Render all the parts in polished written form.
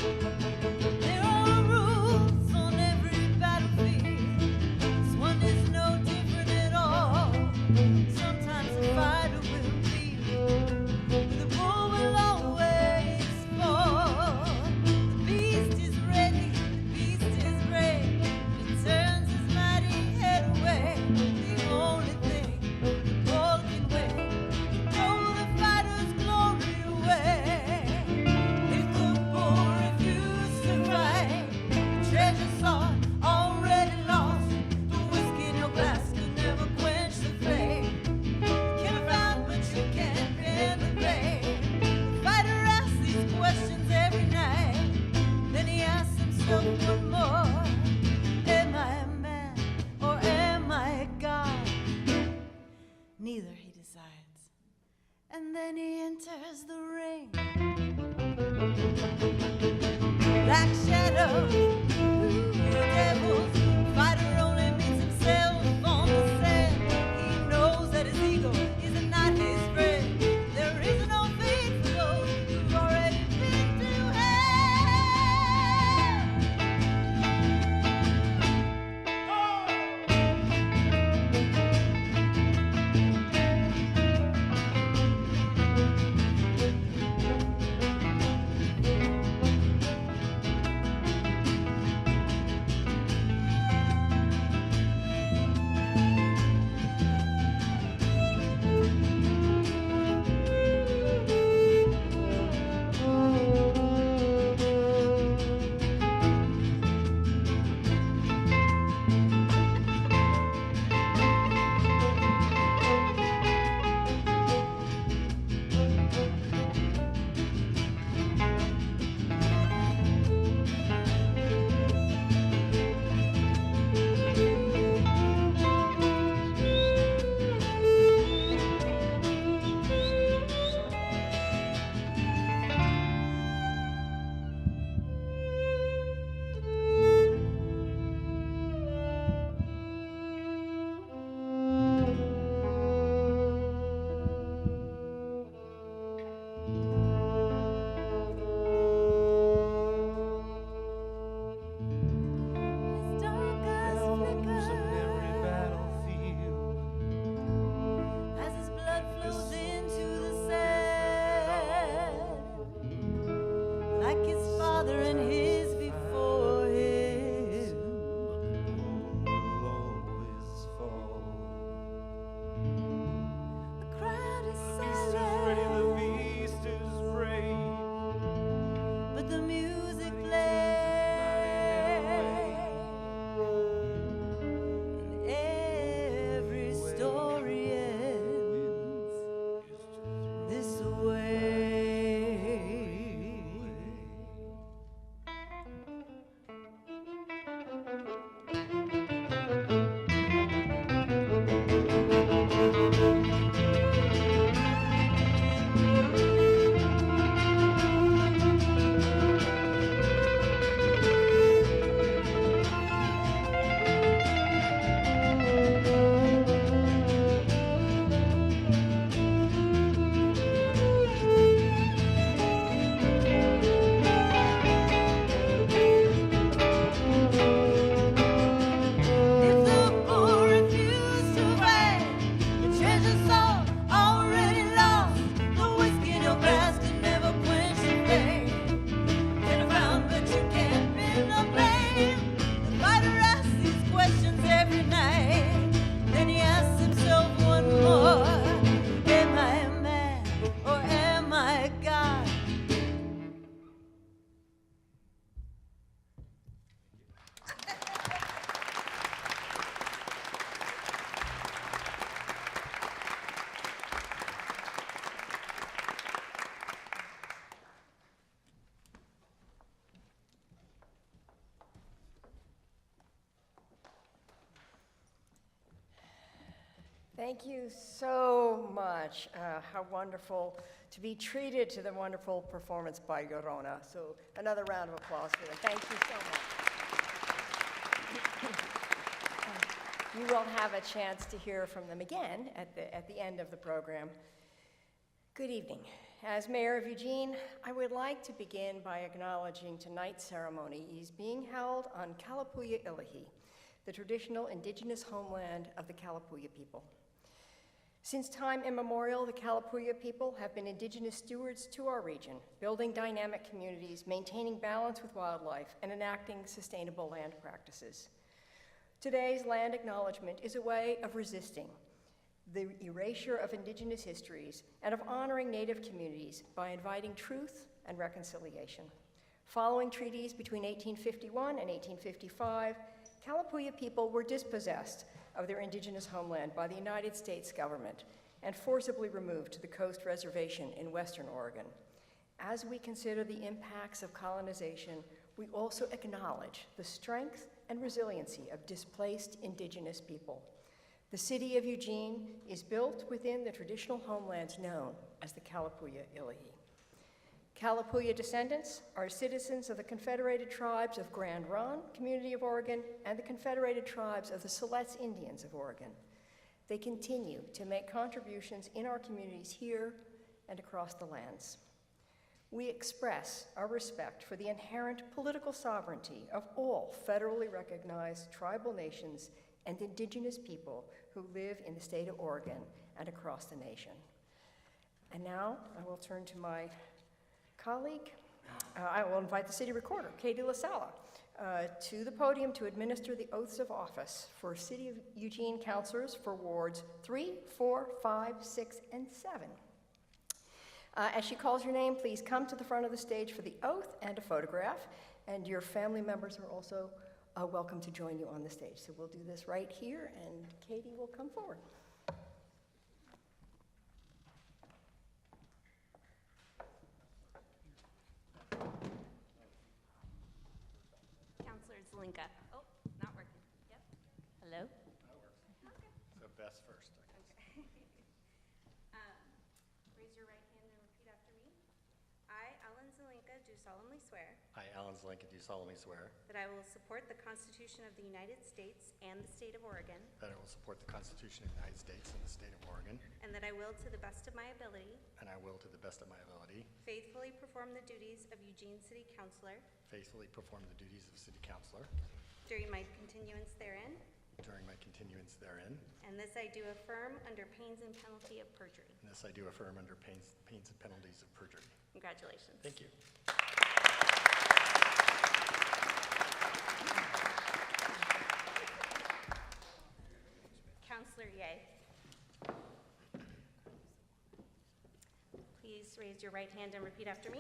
There are rules on every battlefield. This one is no different at all. Sometimes the fighter will bleed. The bull will always fall. The beast is ready, the beast is brave. It turns his mighty head away. The only thing the bull can win, throw the fighter's glory away. If the bull refused to fight, the treasure sought already lost. The whiskey in your glass could never quench the flame. You can have found, but you can't bear the blame. The fighter asks these questions every night. Then he asks himself one more. Am I a man or am I a god? Neither, he decides. And then he enters the ring. Black shadows, devils, fighter only meets himself on the sand. He knows that his ego is not his friend. There is no fate for those who've already been to hell. His dark eyes flicker as his blood flows into the sand, like his father and his before him. The crowd is silent, but the music plays, and every story ends this way. If the bull refused to fight, the treasure sought already lost. The whiskey in your glass could never quench the flame. Can have found, but you can't pin the blame. The fighter asks these questions every night. Then he asks himself one more. Am I a man or am I a god? Thank you so much. How wonderful to be treated to the wonderful performance by Yorona. So another round of applause for them. Thank you so much. You will have a chance to hear from them again at the end of the program. Good evening. As Mayor of Eugene, I would like to begin by acknowledging tonight's ceremony is being held on Kalapuya Ilahi, the traditional indigenous homeland of the Kalapuya people. Since time immemorial, the Kalapuya people have been indigenous stewards to our region, building dynamic communities, maintaining balance with wildlife, and enacting sustainable land practices. Today's land acknowledgement is a way of resisting the erasure of indigenous histories and of honoring Native communities by inviting truth and reconciliation. Following treaties between 1851 and 1855, Kalapuya people were dispossessed of their indigenous homeland by the United States government and forcibly removed to the Coast Reservation in Western Oregon. As we consider the impacts of colonization, we also acknowledge the strength and resiliency of displaced indigenous people. The city of Eugene is built within the traditional homelands known as the Kalapuya Ilahi. Kalapuya descendants are citizens of the Confederated Tribes of Grand Ronde, Community of Oregon, and the Confederated Tribes of the Siletz Indians of Oregon. They continue to make contributions in our communities here and across the lands. We express our respect for the inherent political sovereignty of all federally recognized tribal nations and indigenous people who live in the state of Oregon and across the nation. And now I will turn to my colleague. I will invite the city recorder, Katie LaSala, to the podium to administer the oaths of office for City of Eugene councilors for wards 3, 4, 5, 6, and 7. As she calls your name, please come to the front of the stage for the oath and a photograph, and your family members are also welcome to join you on the stage. So we'll do this right here, and Katie will come forward. Councilor Zelinka. Oh, not working. Yep. Hello? That works. Okay. So Beth's first, I guess. Okay. Raise your right hand and repeat after me. I, Alan Zelinka, do solemnly swear I, Alan Zelinka, do solemnly swear that I will support the Constitution of the United States and the state of Oregon, that I will support the Constitution of the United States and the state of Oregon, and that I will, to the best of my ability, and I will, to the best of my ability, faithfully perform the duties of Eugene City Councilor faithfully perform the duties of city councilor during my continuance therein, during my continuance therein, and this I do affirm under pains and penalty of perjury. and this I do affirm under pains and penalties of perjury. Congratulations. Thank you. Councilor Ye. Please raise your right hand and repeat after me.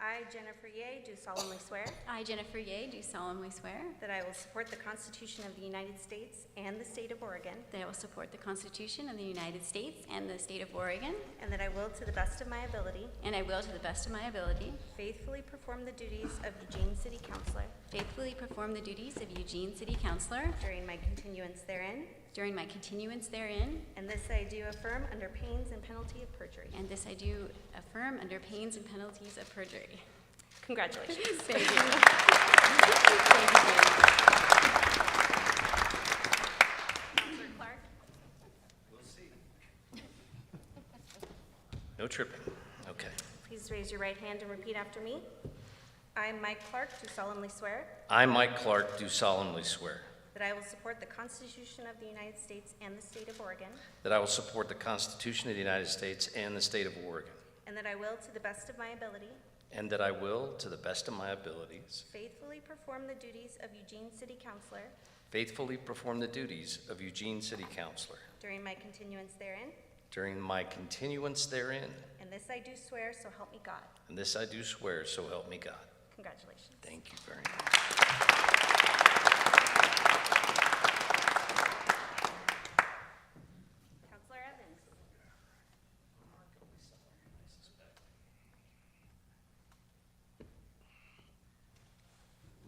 I, Jennifer Ye, do solemnly swear I, Jennifer Ye, do solemnly swear that I will support the Constitution of the United States and the state of Oregon, that I will support the Constitution of the United States and the state of Oregon, and that I will, to the best of my ability, and I will, to the best of my ability, faithfully perform the duties of Eugene City Councilor faithfully perform the duties of Eugene City Councilor during my continuance therein, during my continuance therein, and this I do affirm under pains and penalty of perjury. and this I do affirm under pains and penalties of perjury. Congratulations. Thank you. Thank you, Jen. Councilor Clark. No tripping. Okay. Please raise your right hand and repeat after me. I, Mike Clark, do solemnly swear I, Mike Clark, do solemnly swear that I will support the Constitution of the United States and the state of Oregon, that I will support the Constitution of the United States and the state of Oregon, and that I will, to the best of my ability, and that I will, to the best of my abilities, faithfully perform the duties of Eugene City Councilor faithfully perform the duties of Eugene City Councilor during my continuance therein, during my continuance therein, and this I do swear, so help me God. and this I do swear, so help me God. Congratulations. Thank you very much. Councilor Evans.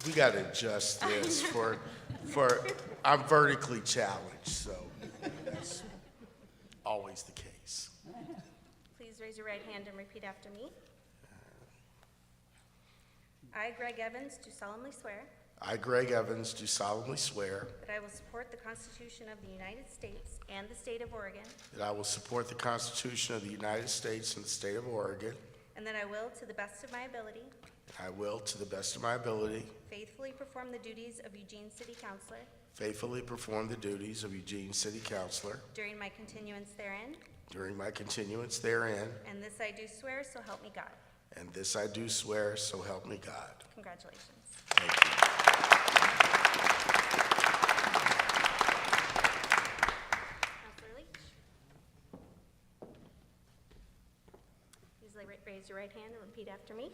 We got to adjust this for I'm vertically challenged, so that's always the case. Please raise your right hand and repeat after me. I, Greg Evans, do solemnly swear I, Greg Evans, do solemnly swear that I will support the Constitution of the United States and the state of Oregon, that I will support the Constitution of the United States and the state of Oregon. and that I will, to the best of my ability, I will, to the best of my ability, faithfully perform the duties of Eugene City Councilor faithfully perform the duties of Eugene City Councilor during my continuance therein, during my continuance therein, and this I do swear, so help me God. and this I do swear, so help me God. Congratulations. Thank you. Counselor Leach. Please raise your right hand and repeat after me.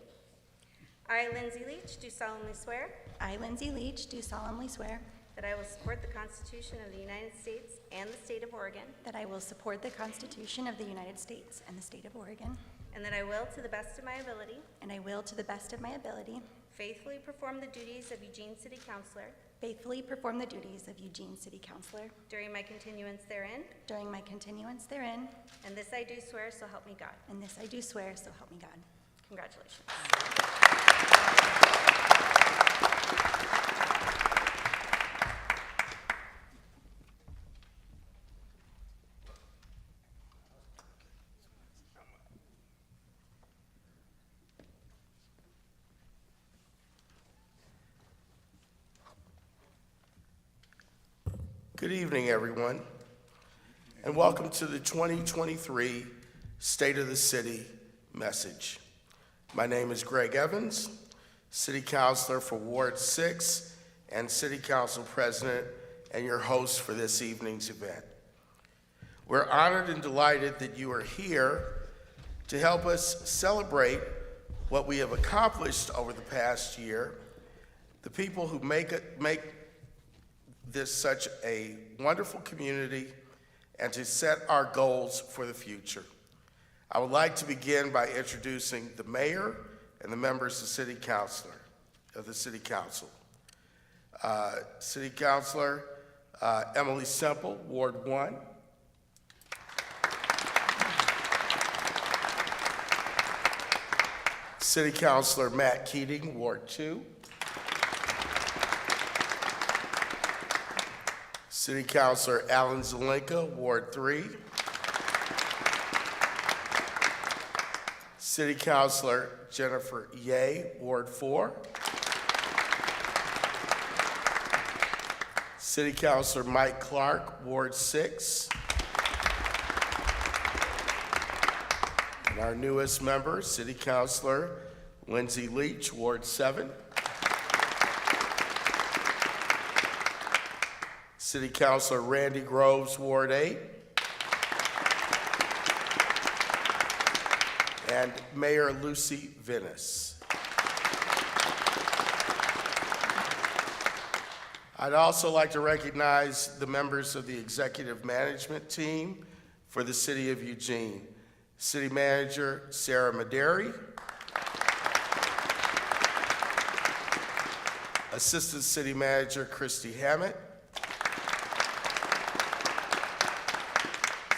I, Lindsay Leach, do solemnly swear I, Lindsay Leach, do solemnly swear that I will support the Constitution of the United States and the state of Oregon, that I will support the Constitution of the United States and the state of Oregon, and that I will, to the best of my ability, and I will, to the best of my ability, faithfully perform the duties of Eugene City Councilor faithfully perform the duties of Eugene City Councilor during my continuance therein, during my continuance therein, and this I do swear, so help me God. and this I do swear, so help me God. Congratulations. Good evening, everyone, and welcome to the 2023 State of the City message. My name is Greg Evans, City Councilor for Ward 6 and City Council President and your host for this evening's event. We're honored and delighted that you are here to help us celebrate what we have accomplished over the past year, the people who make this such a wonderful community, and to set our goals for the future. I would like to begin by introducing the mayor and the members of the City Council. City Councilor Emily Semple, Ward 1. City Councilor Matt Keating, Ward 2. City Councilor Alan Zelenka, Ward 3. City Councilor Jennifer Ye, Ward 4. City Councilor Mike Clark, Ward 6. And our newest member, City Councilor Lindsay Leach, Ward 7. City Councilor Randy Groves, Ward 8. And Mayor Lucy Venus. I'd also like to recognize the members of the executive management team for the City of Eugene. City Manager Sarah Maderi, Assistant City Manager Christy Hammett,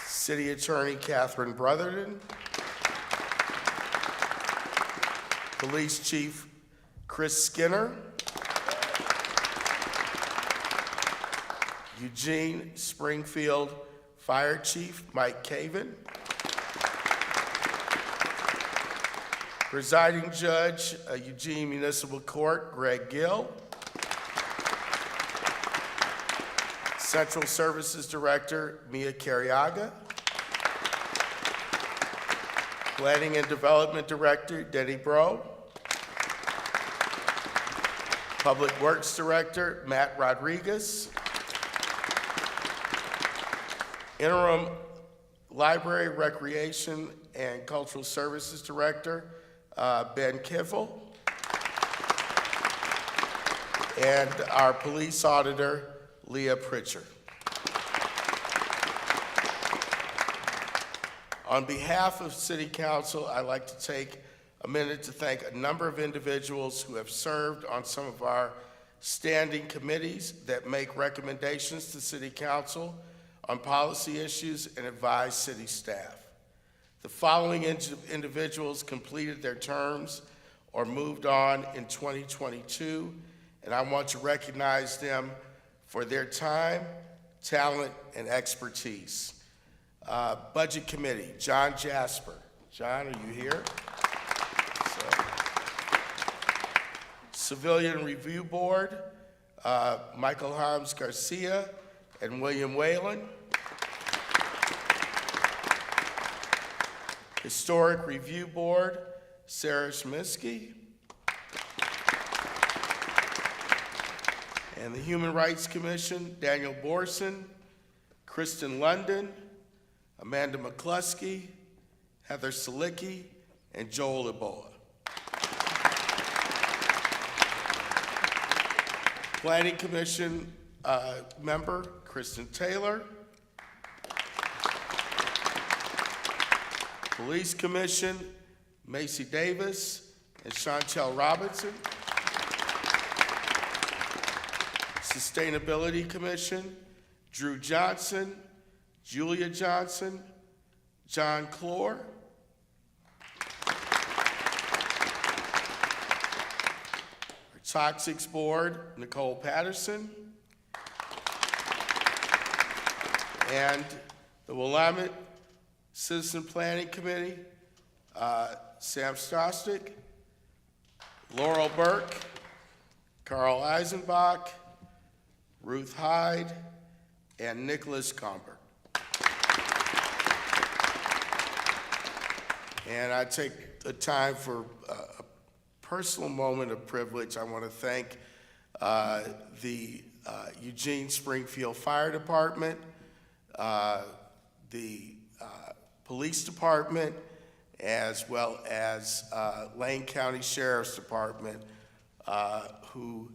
City Attorney Catherine Brotherton, Police Chief Chris Skinner, Eugene Springfield Fire Chief Mike Caven, Presiding Judge, Eugene Municipal Court Greg Gill, Central Services Director Mia Carriaga, Planning and Development Director Denny Bro, Public Works Director Matt Rodriguez, Interim Library, Recreation, and Cultural Services Director Ben Kiffel, and our Police Auditor Leah Pritchard. On behalf of City Council, I'd like to take a minute to thank a number of individuals who have served on some of our standing committees that make recommendations to City Council on policy issues and advise city staff. The following individuals completed their terms or moved on in 2022 and I want to recognize them for their time, talent, and expertise. Budget Committee, John Jasper. John, are you here? Civilian Review Board, Michael Harms Garcia and William Whalen. Historic Review Board, Sarah Schmiski. And the Human Rights Commission, Daniel Borson, Kristen London, Amanda McCluskey, Heather Salicki, and Joel Ebola. Planning Commission member, Kristen Taylor. Police Commission, Macy Davis and Chantel Robinson. Sustainability Commission, Drew Johnson, Julia Johnson, John Clore. Toxics Board, Nicole Patterson. And the Willamette Citizen Planning Committee, Sam Stostic, Laurel Burke, Carl Eisenbach, Ruth Hyde, and Nicholas Gomberg. And I take the time for a personal moment of privilege. I want to thank the Eugene Springfield Fire Department, the Police Department, as well as Lane County Sheriff's Department, who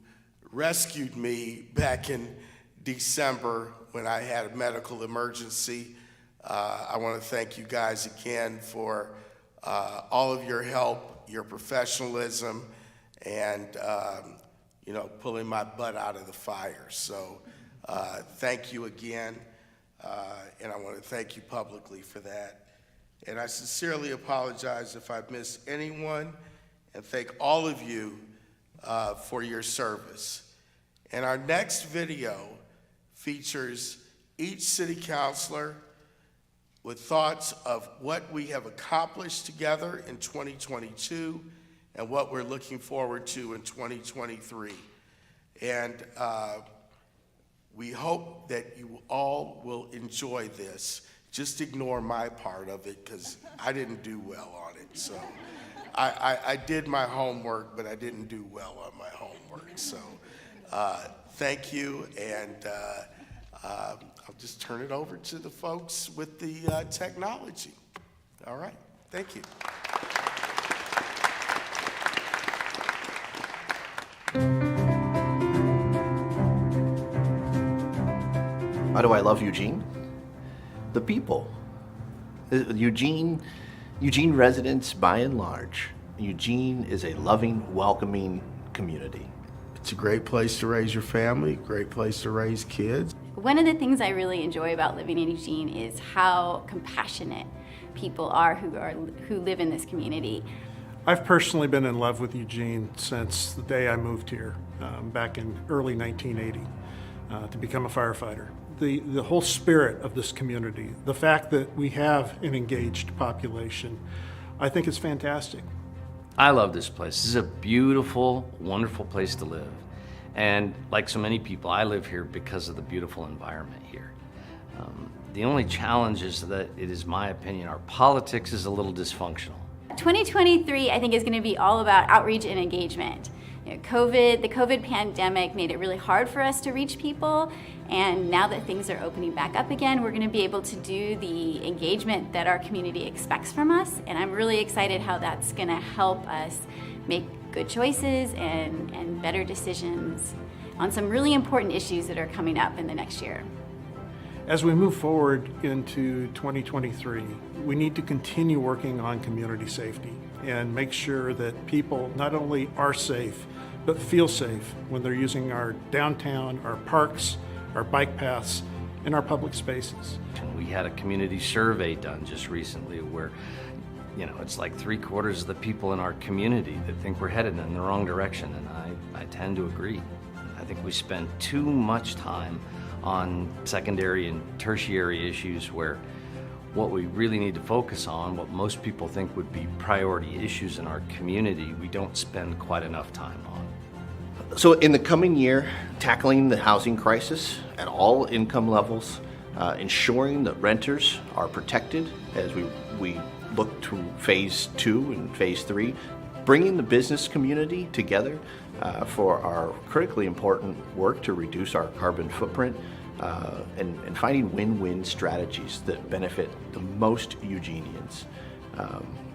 rescued me back in December when I had a medical emergency. I want to thank you guys again for all of your help, your professionalism, and pulling my butt out of the fire. So thank you again, and I want to thank you publicly for that. And I sincerely apologize if I've missed anyone, and thank all of you for your service. And our next video features each city councilor with thoughts of what we have accomplished together in 2022 and what we're looking forward to in 2023. And we hope that you all will enjoy this. Just ignore my part of it because I didn't do well on it. So I did my homework, but I didn't do well on my homework. So thank you, and I'll just turn it over to the folks with the technology. All right, thank you. Why do I love Eugene? The people. Eugene residents, by and large, Eugene is a loving, welcoming community. It's a great place to raise your family, great place to raise kids. One of the things I really enjoy about living in Eugene is how compassionate people are who live in this community. I've personally been in love with Eugene since the day I moved here, back in early 1980, to become a firefighter. The whole spirit of this community, the fact that we have an engaged population, I think it's fantastic. I love this place. This is a beautiful, wonderful place to live. And like so many people, I live here because of the beautiful environment here. The only challenge is that it is my opinion, our politics is a little dysfunctional. 2023, I think, is going to be all about outreach and engagement. The COVID pandemic made it really hard for us to reach people, and now that things are opening back up again, we're going to be able to do the engagement that our community expects from us, and I'm really excited how that's going to help us make good choices and better decisions on some really important issues that are coming up in the next year. As we move forward into 2023, we need to continue working on community safety and make sure that people not only are safe, but feel safe when they're using our downtown, our parks, our bike paths, and our public spaces. We had a community survey done just recently where You know, it's like 3/4 of the people in our community that think we're headed in the wrong direction, and I tend to agree. I think we spend too much time on secondary and tertiary issues where what we really need to focus on, what most people think would be priority issues in our community, we don't spend quite enough time on. So in the coming year, tackling the housing crisis at all income levels, ensuring that renters are protected as we look to phase 2 and phase 3, bringing the business community together for our critically important work to reduce our carbon footprint, and finding win-win strategies that benefit the most Eugenians.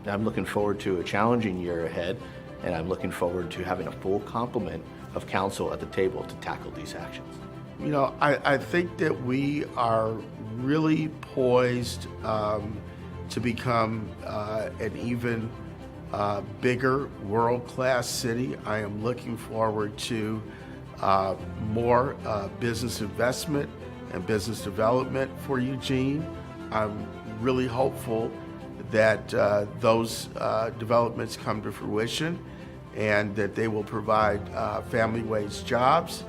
I'm looking forward to a challenging year ahead, and I'm looking forward to having a full complement of council at the table to tackle these actions. You know, I think that we are really poised to become an even bigger world-class city. I am looking forward to more business investment and business development for Eugene. I'm really hopeful that those developments come to fruition and that they will provide family-wage jobs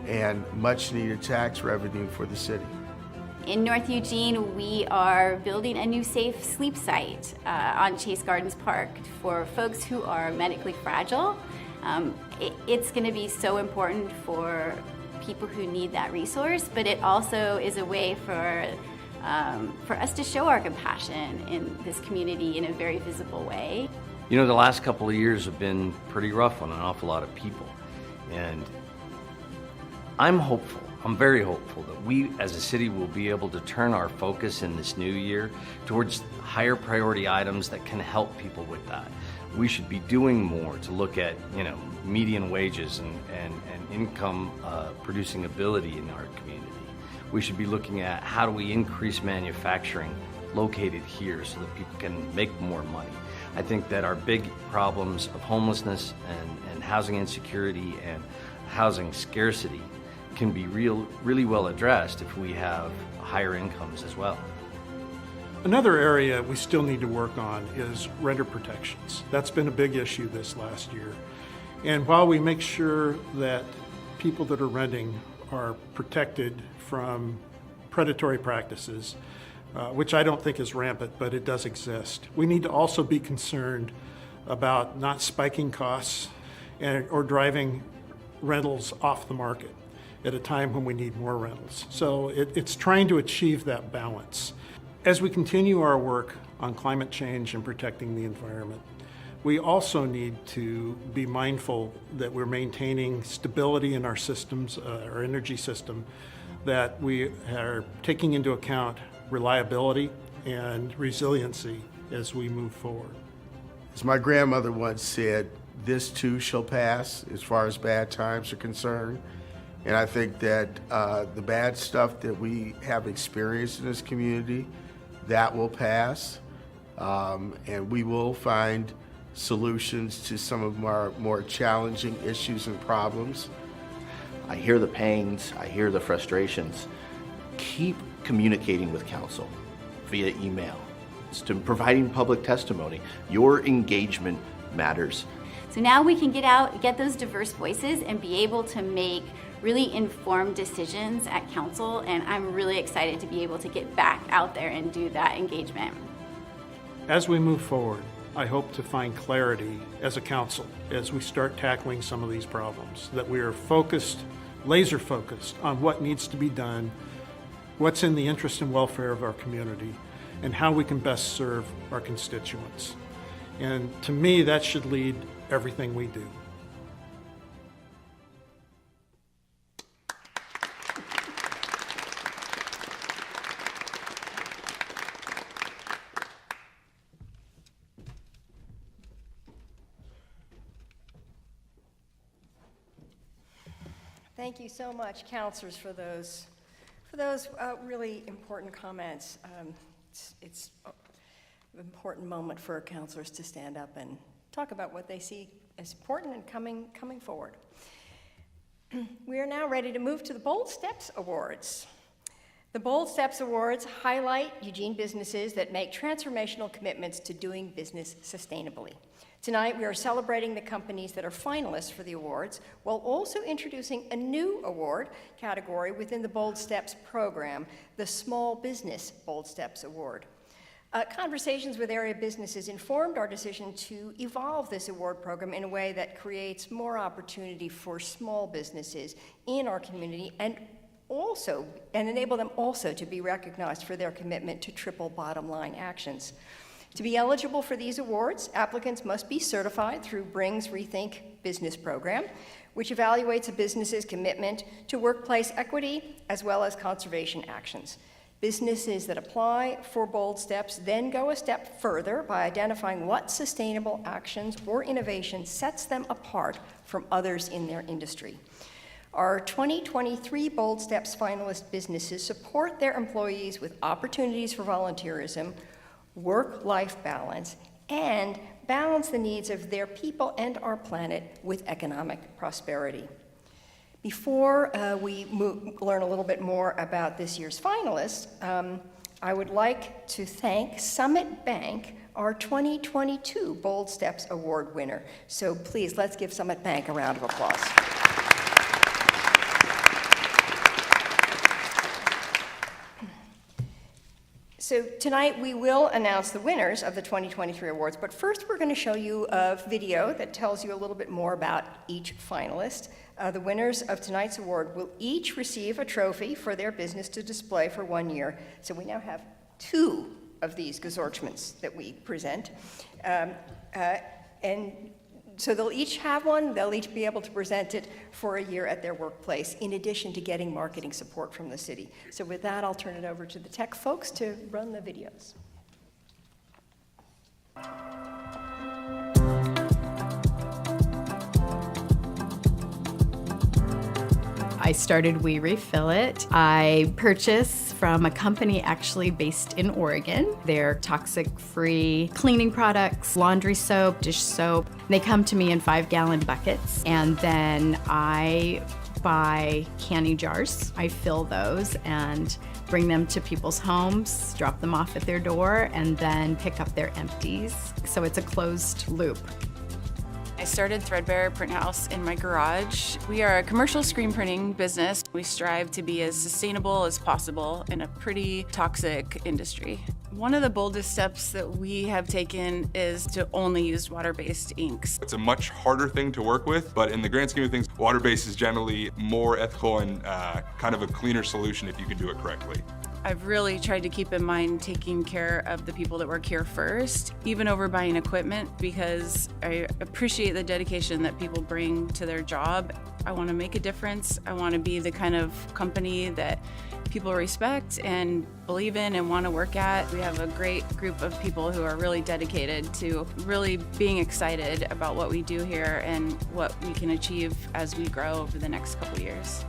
and much-needed tax revenue for the city. In North Eugene, we are building a new safe sleep site on Chase Gardens Park for folks who are medically fragile. It's going to be so important for people who need that resource, but it also is a way for us to show our compassion in this community in a very visible way. You know, the last couple of years have been pretty rough on an awful lot of people, and I'm hopeful. I'm very hopeful that we as a city will be able to turn our focus in this new year towards higher priority items that can help people with that. We should be doing more to look at, you know, median wages and income producing ability in our community. We should be looking at how do we increase manufacturing located here so that people can make more money. I think that our big problems of homelessness and housing insecurity and housing scarcity can be really well addressed if we have higher incomes as well. Another area we still need to work on is renter protections. That's been a big issue this last year. And while we make sure that people that are renting are protected from predatory practices, which I don't think is rampant, but it does exist, we need to also be concerned about not spiking costs or driving rentals off the market at a time when we need more rentals. So it's trying to achieve that balance. As we continue our work on climate change and protecting the environment, we also need to be mindful that we're maintaining stability in our systems, our energy system, that we are taking into account reliability and resiliency as we move forward. As my grandmother once said, this too shall pass as far as bad times are concerned. And I think that the bad stuff that we have experienced in this community, that will pass. And we will find solutions to some of our more challenging issues and problems. I hear the pains, I hear the frustrations. Keep communicating with council via email, to providing public testimony. Your engagement matters. So now we can get out, get those diverse voices, and be able to make really informed decisions at council, and I'm really excited to be able to get back out there and do that engagement. As we move forward, I hope to find clarity as a council as we start tackling some of these problems, that we are focused, laser focused on what needs to be done, what's in the interest and welfare of our community, and how we can best serve our constituents. And to me, that should lead everything we do. Thank you so much, counselors, for those really important comments. It's an important moment for counselors to stand up and talk about what they see as important and coming forward. We are now ready to move to the Bold Steps Awards. The Bold Steps Awards highlight Eugene businesses that make transformational commitments to doing business sustainably. Tonight, we are celebrating the companies that are finalists for the awards, while also introducing a new award category within the Bold Steps program, the Small Business Bold Steps Award. Conversations with area businesses informed our decision to evolve this award program in a way that creates more opportunity for small businesses in our community and enable them also to be recognized for their commitment to triple bottom line actions. To be eligible for these awards, applicants must be certified through Bring's Rethink Business Program, which evaluates a business's commitment to workplace equity as well as conservation actions. Businesses that apply for Bold Steps then go a step further by identifying what sustainable actions or innovation sets them apart from others in their industry. Our 2023 Bold Steps finalist businesses support their employees with opportunities for volunteerism, work-life balance, and balance the needs of their people and our planet with economic prosperity. Before we learn a little bit more about this year's finalists, I would like to thank Summit Bank, our 2022 Bold Steps Award winner. So please, let's give Summit Bank a round of applause. So tonight we will announce the winners of the 2023 awards, but first we're going to show you a video that tells you a little bit more about each finalist. The winners of tonight's award will each receive a trophy for their business to display for 1 year. So we now have 2 of these gasortments that we present. And so they'll each have one, they'll each be able to present it for a year at their workplace, in addition to getting marketing support from the city. So with that, I'll turn it over to the tech folks to run the videos. I started We Refill It. I purchase from a company actually based in Oregon. They're toxic-free cleaning products, laundry soap, dish soap. They come to me in 5-gallon buckets, and then I buy candy jars. I fill those and bring them to people's homes, drop them off at their door, and then pick up their empties. So it's a closed loop. I started Threadbare Print House in my garage. We are a commercial screen printing business. We strive to be as sustainable as possible in a pretty toxic industry. One of the boldest steps that we have taken is to only use water-based inks. It's a much harder thing to work with, but in the grand scheme of things, water-based is generally more ethical and kind of a cleaner solution if you can do it correctly. I've really tried to keep in mind taking care of the people that work here first, even over buying equipment, because I appreciate the dedication that people bring to their job. I want to make a difference. I want to be the kind of company that people respect and believe in and want to work at. We have a great group of people who are really dedicated to really being excited about what we do here and what we can achieve as we grow over the next couple years.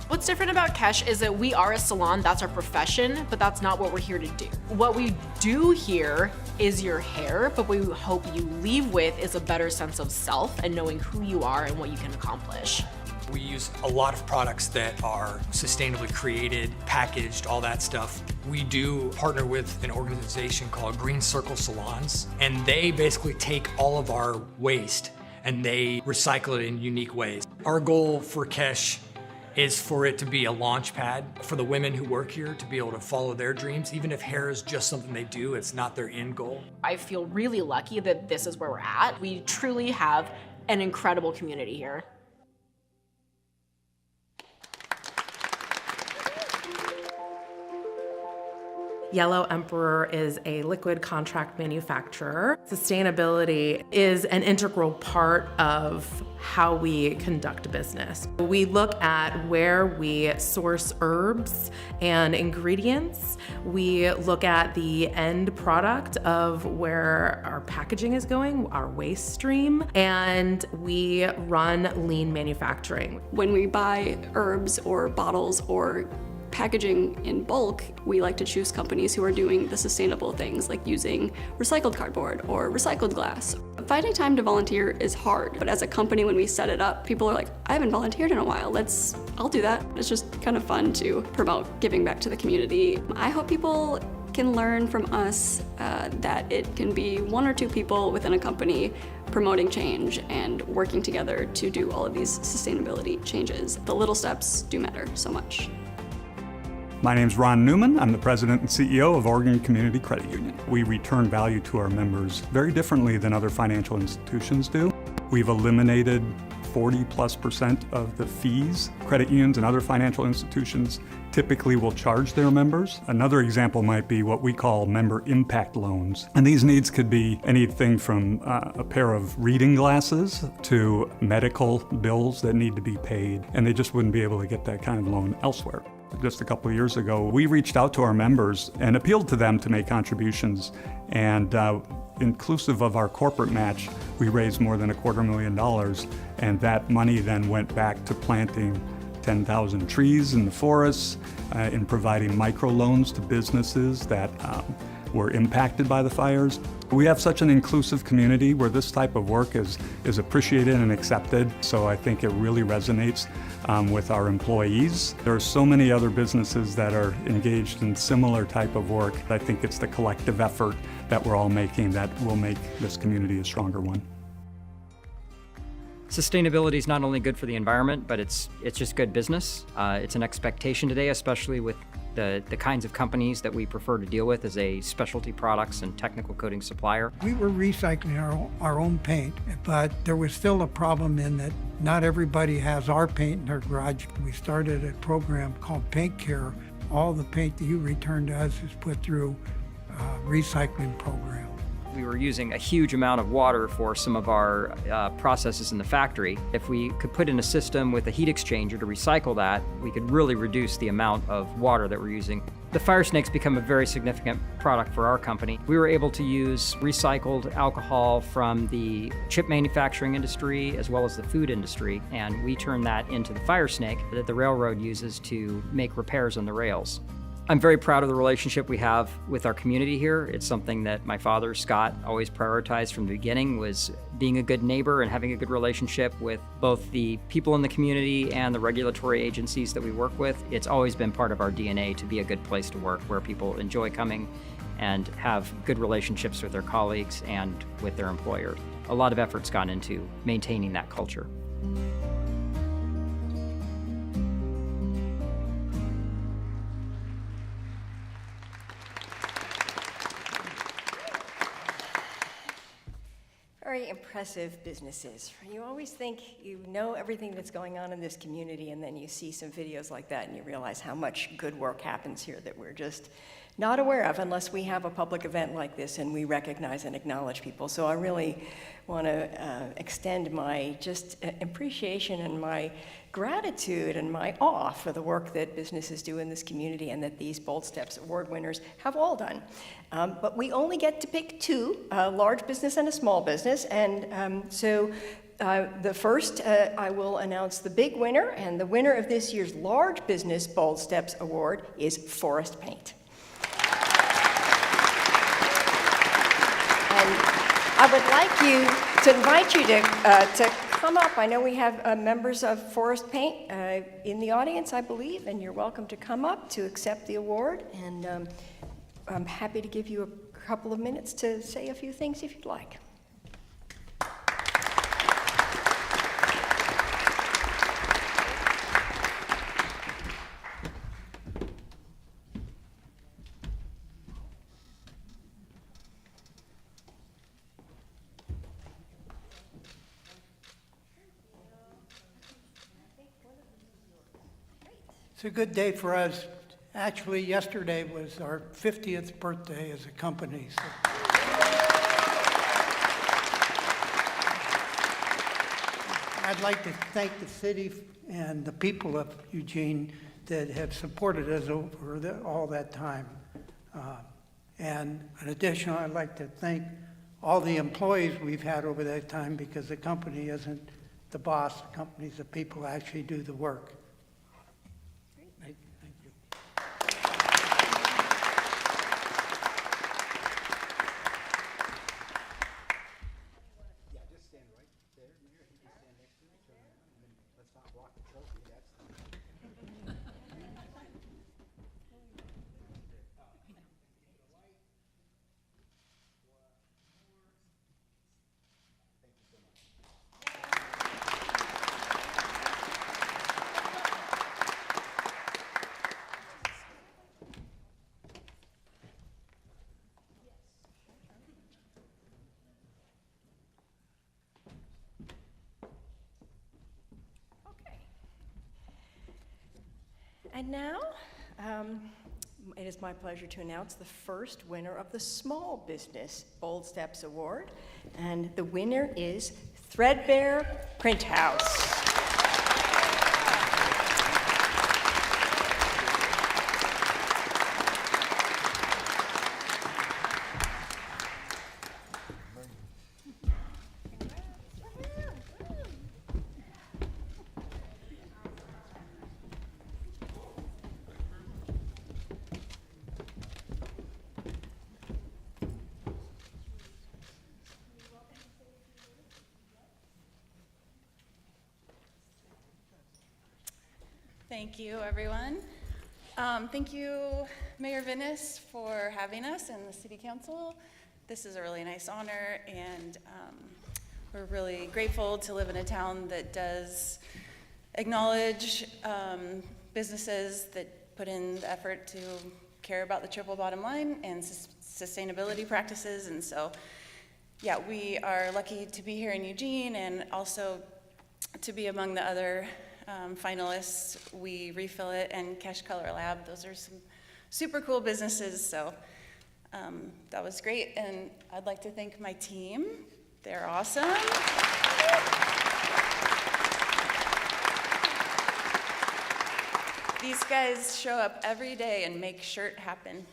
What's different about Kesh is that we are a salon, that's our profession, but that's not what we're here to do. What we do here is your hair, but what we hope you leave with is a better sense of self and knowing who you are and what you can accomplish. We use a lot of products that are sustainably created, packaged, all that stuff. We do partner with an organization called Green Circle Salons, and they basically take all of our waste and they recycle it in unique ways. Our goal for Kesh is for it to be a launch pad for the women who work here to be able to follow their dreams. Even if hair is just something they do, it's not their end goal. I feel really lucky that this is where we're at. We truly have an incredible community here. Yellow Emperor is a liquid contract manufacturer. Sustainability is an integral part of how we conduct business. We look at where we source herbs and ingredients. We look at the end product of where our packaging is going, our waste stream, and we run lean manufacturing. When we buy herbs or bottles or packaging in bulk, we like to choose companies who are doing the sustainable things, like using recycled cardboard or recycled glass. Finding time to volunteer is hard, but as a company, when we set it up, people are like, I haven't volunteered in a while, I'll do that. It's just kind of fun to promote giving back to the community. I hope people can learn from us that it can be one or two people within a company promoting change and working together to do all of these sustainability changes. The little steps do matter so much. My name's Ron Newman. I'm the president and CEO of Oregon Community Credit Union. We return value to our members very differently than other financial institutions do. We've eliminated 40+% of the fees credit unions and other financial institutions typically will charge their members. Another example might be what we call member impact loans. And these needs could be anything from a pair of reading glasses to medical bills that need to be paid, and they just wouldn't be able to get that kind of loan elsewhere. Just a couple of years ago, we reached out to our members and appealed to them to make contributions, and inclusive of our corporate match, we raised more than $250,000, and that money then went back to planting 10,000 trees in the forests, in providing microloans to businesses that were impacted by the fires. We have such an inclusive community where this type of work is appreciated and accepted, so I think it really resonates with our employees. There are so many other businesses that are engaged in similar type of work. I think it's the collective effort that we're all making that will make this community a stronger one. Sustainability is not only good for the environment, but it's just good business. It's an expectation today, especially with the kinds of companies that we prefer to deal with as a specialty products and technical coating supplier. We were recycling our own paint, but there was still a problem in that not everybody has our paint in their garage. We started a program called Paint Care. All the paint that you return to us is put through a recycling program. We were using a huge amount of water for some of our processes in the factory. If we could put in a system with a heat exchanger to recycle that, we could really reduce the amount of water that we're using. The fire snakes become a very significant product for our company. We were able to use recycled alcohol from the chip manufacturing industry as well as the food industry, and we turn that into the fire snake that the railroad uses to make repairs on the rails. I'm very proud of the relationship we have with our community here. It's something that my father, Scott, always prioritized from the beginning, was being a good neighbor and having a good relationship with both the people in the community and the regulatory agencies that we work with. It's always been part of our DNA to be a good place to work where people enjoy coming and have good relationships with their colleagues and with their employer. A lot of effort's gone into maintaining that culture. Very impressive businesses. You always think you know everything that's going on in this community, and then you see some videos like that and you realize how much good work happens here that we're just not aware of unless we have a public event like this and we recognize and acknowledge people. So I really want to extend my just appreciation and my gratitude and my awe for the work that businesses do in this community and that these Bold Steps Award winners have all done. But we only get to pick two, a large business and a small business, and the first, I will announce the big winner, and the winner of this year's Large Business Bold Steps Award is Forest Paint. And I would like to invite you to come up. I know we have members of Forest Paint in the audience, I believe, and you're welcome to come up to accept the award. And I'm happy to give you a couple of minutes to say a few things if you'd like. It's a good day for us. Actually, yesterday was our 50th birthday as a company. So. I'd like to thank the city and the people of Eugene that have supported us over all that time. And in addition, I'd like to thank all the employees we've had over that time, because the company isn't the boss, the company's the people who actually do the work. Thank you. And now, it is my pleasure to announce the first winner of the Small Business Bold Steps Award. And the winner is Threadbare Print House. Thank you, everyone. Thank you, Mayor Vinnis, for having us and the City Council. This is a really nice honor, and we're really grateful to live in a town that does acknowledge businesses that put in the effort to care about the triple bottom line and sustainability practices. And so, yeah, we are lucky to be here in Eugene and also to be among the other finalists. We Refill It and Cash Color Lab. Those are some super cool businesses, so that was great. And I'd like to thank my team. They're awesome. These guys show up every day and make shirt happen.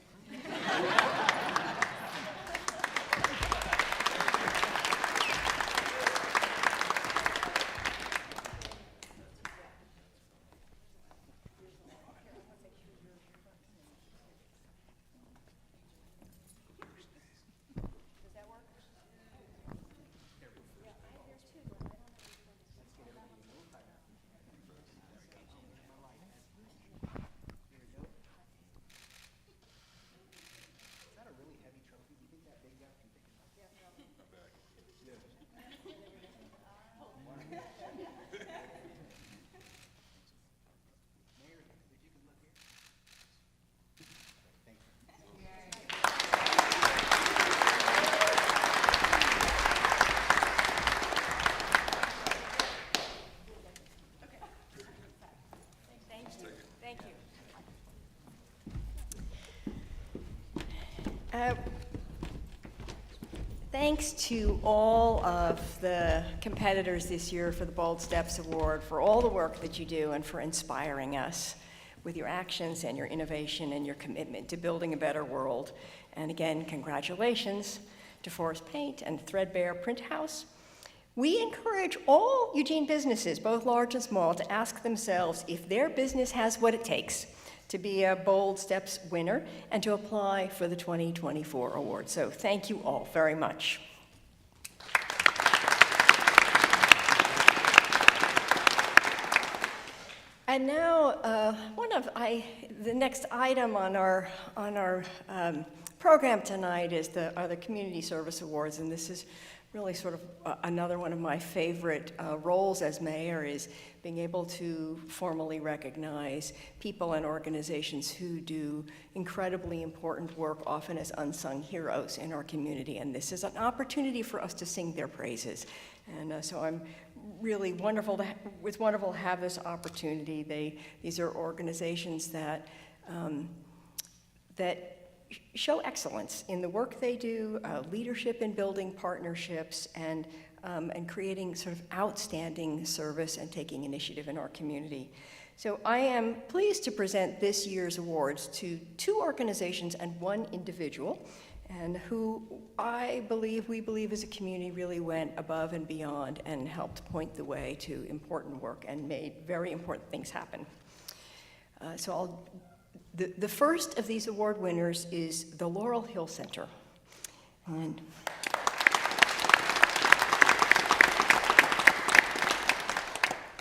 Thanks to all of the competitors this year for the Bold Steps Award, for all the work that you do and for inspiring us with your actions and your innovation and your commitment to building a better world. And again, congratulations to Forest Paint and Threadbare Print House. We encourage all Eugene businesses, both large and small, to ask themselves if their business has what it takes to be a Bold Steps winner and to apply for the 2024 award. So thank you all very much. And now, the next item on our program tonight are the Community Service Awards, and this is really sort of another one of my favorite roles as mayor, is being able to formally recognize people and organizations who do incredibly important work, often as unsung heroes in our community. And this is an opportunity for us to sing their praises. And so I'm really wonderful it's wonderful to have this opportunity. These are organizations that show excellence in the work they do, leadership in building partnerships, and creating sort of outstanding service and taking initiative in our community. So I am pleased to present this year's awards to 2 organizations and 1 individual, and who we believe as a community really went above and beyond and helped point the way to important work and made very important things happen. The first of these award winners is the Laurel Hill Center. And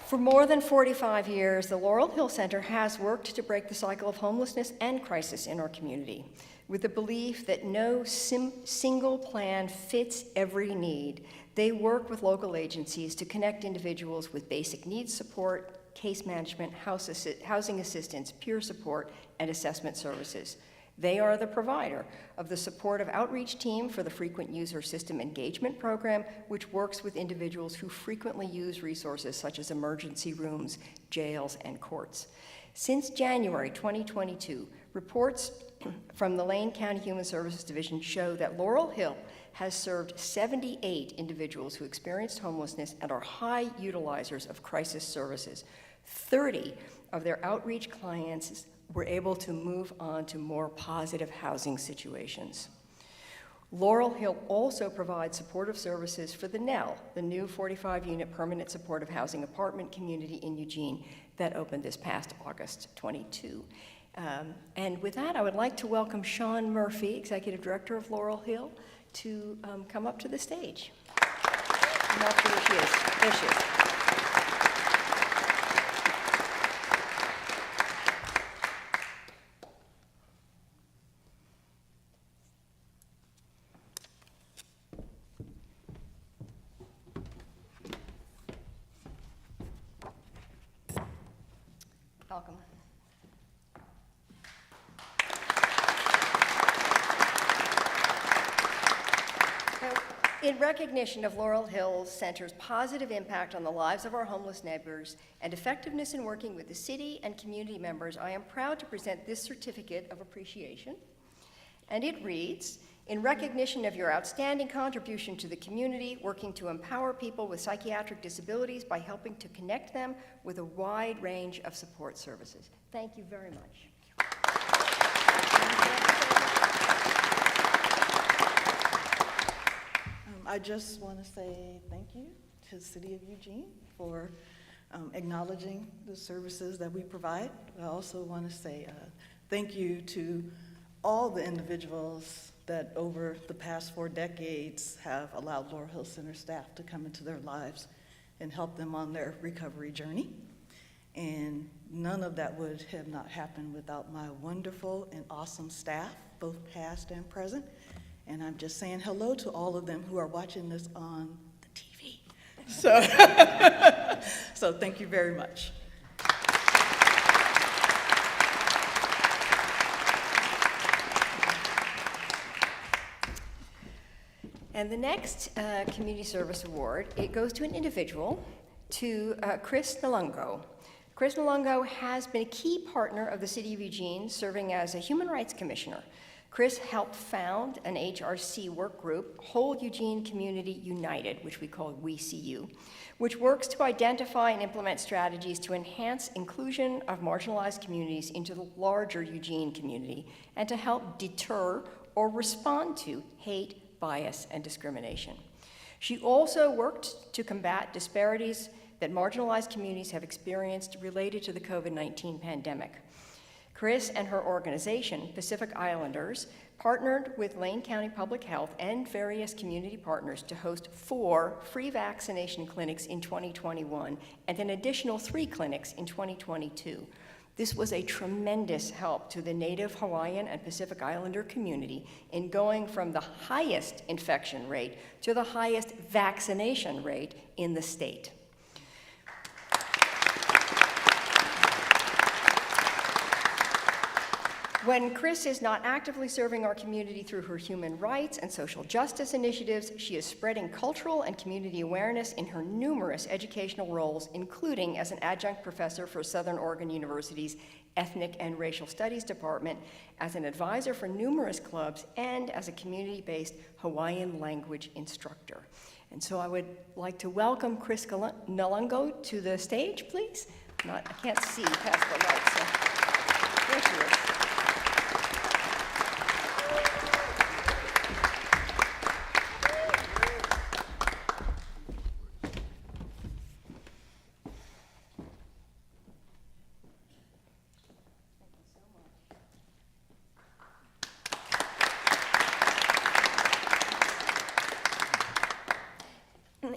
for more than 45 years, the Laurel Hill Center has worked to break the cycle of homelessness and crisis in our community, with the belief that no single plan fits every need. They work with local agencies to connect individuals with basic needs support, case management, housing assistance, peer support, and assessment services. They are the provider of the supportive outreach team for the Frequent User System Engagement Program, which works with individuals who frequently use resources such as emergency rooms, jails, and courts. Since January 2022, reports from the Lane County Human Services Division show that Laurel Hill has served 78 individuals who experienced homelessness and are high utilizers of crisis services. 30 of their outreach clients were able to move on to more positive housing situations. Laurel Hill also provides supportive services for the NEL, the new 45-unit permanent supportive housing apartment community in Eugene that opened this past August 22. And with that, I would like to welcome Sean Murphy, Executive Director of Laurel Hill, to come up to the stage. There she is. There she is. Welcome. In recognition of Laurel Hill Center's positive impact on the lives of our homeless neighbors and effectiveness in working with the city and community members, I am proud to present this certificate of appreciation. And it reads, in recognition of your outstanding contribution to the community, working to empower people with psychiatric disabilities by helping to connect them with a wide range of support services. Thank you very much. I just want to say thank you to the City of Eugene for acknowledging the services that we provide. I also want to say thank you to all the individuals that over the past 4 decades have allowed Laurel Hill Center staff to come into their lives and help them on their recovery journey. And none of that would have not happened without my wonderful and awesome staff, both past and present. And I'm just saying hello to all of them who are watching this on the TV. So, so thank you very much. And the next Community Service Award, it goes to an individual, to Chris Nalungo. Chris Nalungo has been a key partner of the City of Eugene, serving as a Human Rights Commissioner. Chris helped found an HRC work group, Whole Eugene Community United, which we call WeCU, which works to identify and implement strategies to enhance inclusion of marginalized communities into the larger Eugene community and to help deter or respond to hate, bias, and discrimination. She also worked to combat disparities that marginalized communities have experienced related to the COVID-19 pandemic. Chris and her organization, Pacific Islanders, partnered with Lane County Public Health and various community partners to host 4 free vaccination clinics in 2021 and an additional 3 clinics in 2022. This was a tremendous help to the Native Hawaiian and Pacific Islander community in going from the highest infection rate to the highest vaccination rate in the state. When Chris is not actively serving our community through her human rights and social justice initiatives, she is spreading cultural and community awareness in her numerous educational roles, including as an adjunct professor for Southern Oregon University's Ethnic and Racial Studies Department, as an advisor for numerous clubs, and as a community-based Hawaiian language instructor. And so I would like to welcome Chris Nalungo to the stage, please. I can't see past the lights, so there she is.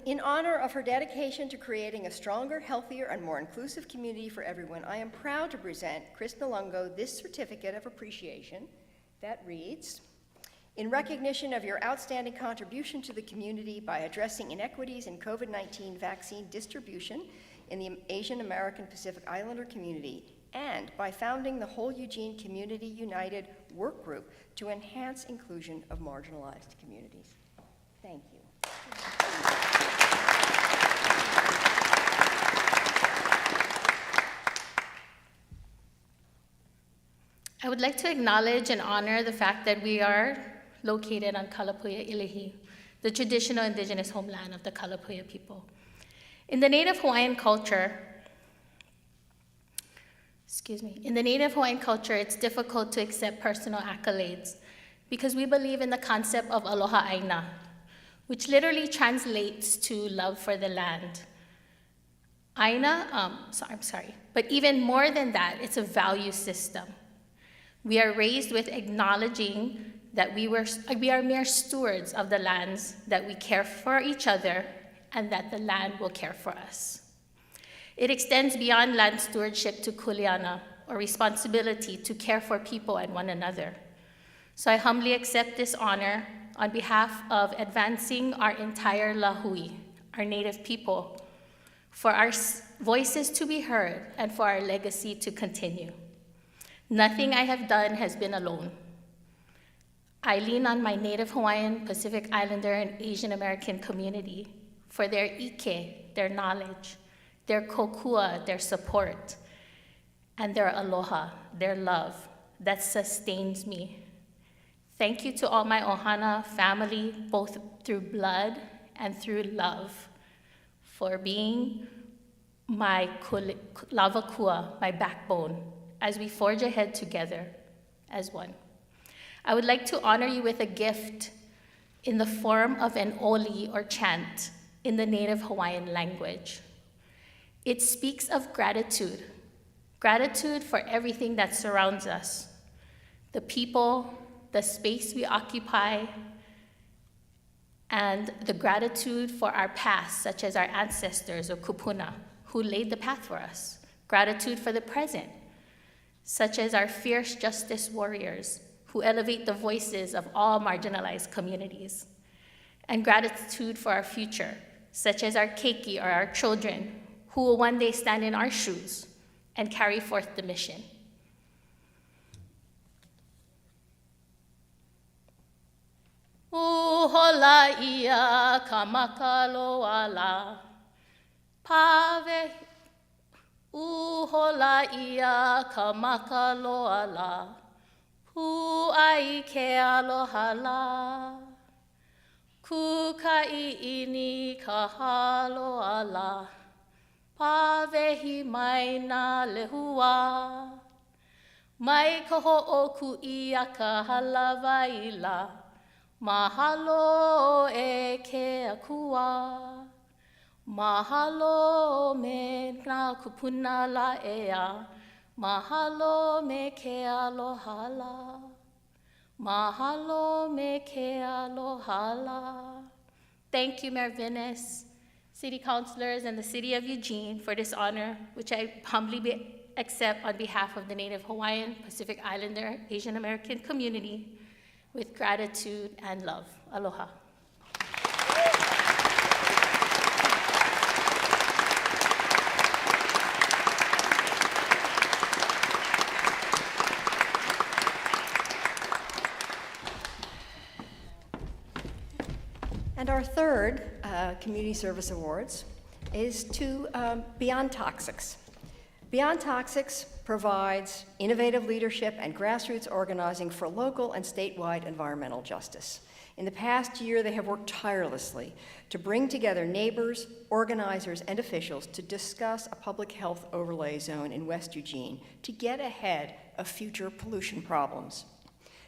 In honor of her dedication to creating a stronger, healthier, and more inclusive community for everyone, I am proud to present Chris Nalungo this certificate of appreciation that reads, in recognition of your outstanding contribution to the community by addressing inequities in COVID-19 vaccine distribution in the Asian American Pacific Islander community, and by founding the Whole Eugene Community United work group to enhance inclusion of marginalized communities. Thank you. would like to acknowledge and honor the fact that we are located on Kalapuya Ilihi, the traditional indigenous homeland of the Kalapuya people. In the Native Hawaiian culture, it's difficult to accept personal accolades because we believe in the concept of aloha aina, which literally translates to love for the land. But even more than that, it's a value system. We are raised with acknowledging that we are mere stewards of the lands, that we care for each other, and that the land will care for us. It extends beyond land stewardship to kuleana, or responsibility to care for people and one another. So I humbly accept this honor on behalf of advancing our entire lahui, our Native people, for our voices to be heard and for our legacy to continue. Nothing I have done has been alone. I lean on my Native Hawaiian, Pacific Islander, and Asian American community for their ike, their knowledge, their kokua, their support, and their aloha, their love that sustains me. Thank you to all my ohana family, both through blood and through love, for being my lavakua, my backbone, as we forge ahead together as one. I would like to honor you with a gift in the form of an oli or chant in the Native Hawaiian language. It speaks of gratitude, gratitude for everything that surrounds us, the people, the space we occupy, and the gratitude for our past, such as our ancestors or kupuna, who laid the path for us. Gratitude for the present, such as our fierce justice warriors, who elevate the voices of all marginalized communities. And gratitude for our future, such as our keiki or our children, who will one day stand in our shoes and carry forth the mission. Uhola ia kamakaloala, pave. Uhola ia kamakaloala, pu'ai ke alohala. Kukai ini kahaloala, pavehi mai na lehua. Mai ka ho'oku ia ka halavaila, mahalo e ke akua. Mahalo me na kupuna la ea, mahalo me ke alohala. Mahalo me ke alohala. Thank you, Mayor Venice, City Councilors, and the City of Eugene for this honor, which I humbly accept on behalf of the Native Hawaiian, Pacific Islander, Asian American community with gratitude and love. Aloha. And our third Community Service Awards is to Beyond Toxics. Beyond Toxics provides innovative leadership and grassroots organizing for local and statewide environmental justice. In the past year, they have worked tirelessly to bring together neighbors, organizers, and officials to discuss a public health overlay zone in West Eugene to get ahead of future pollution problems.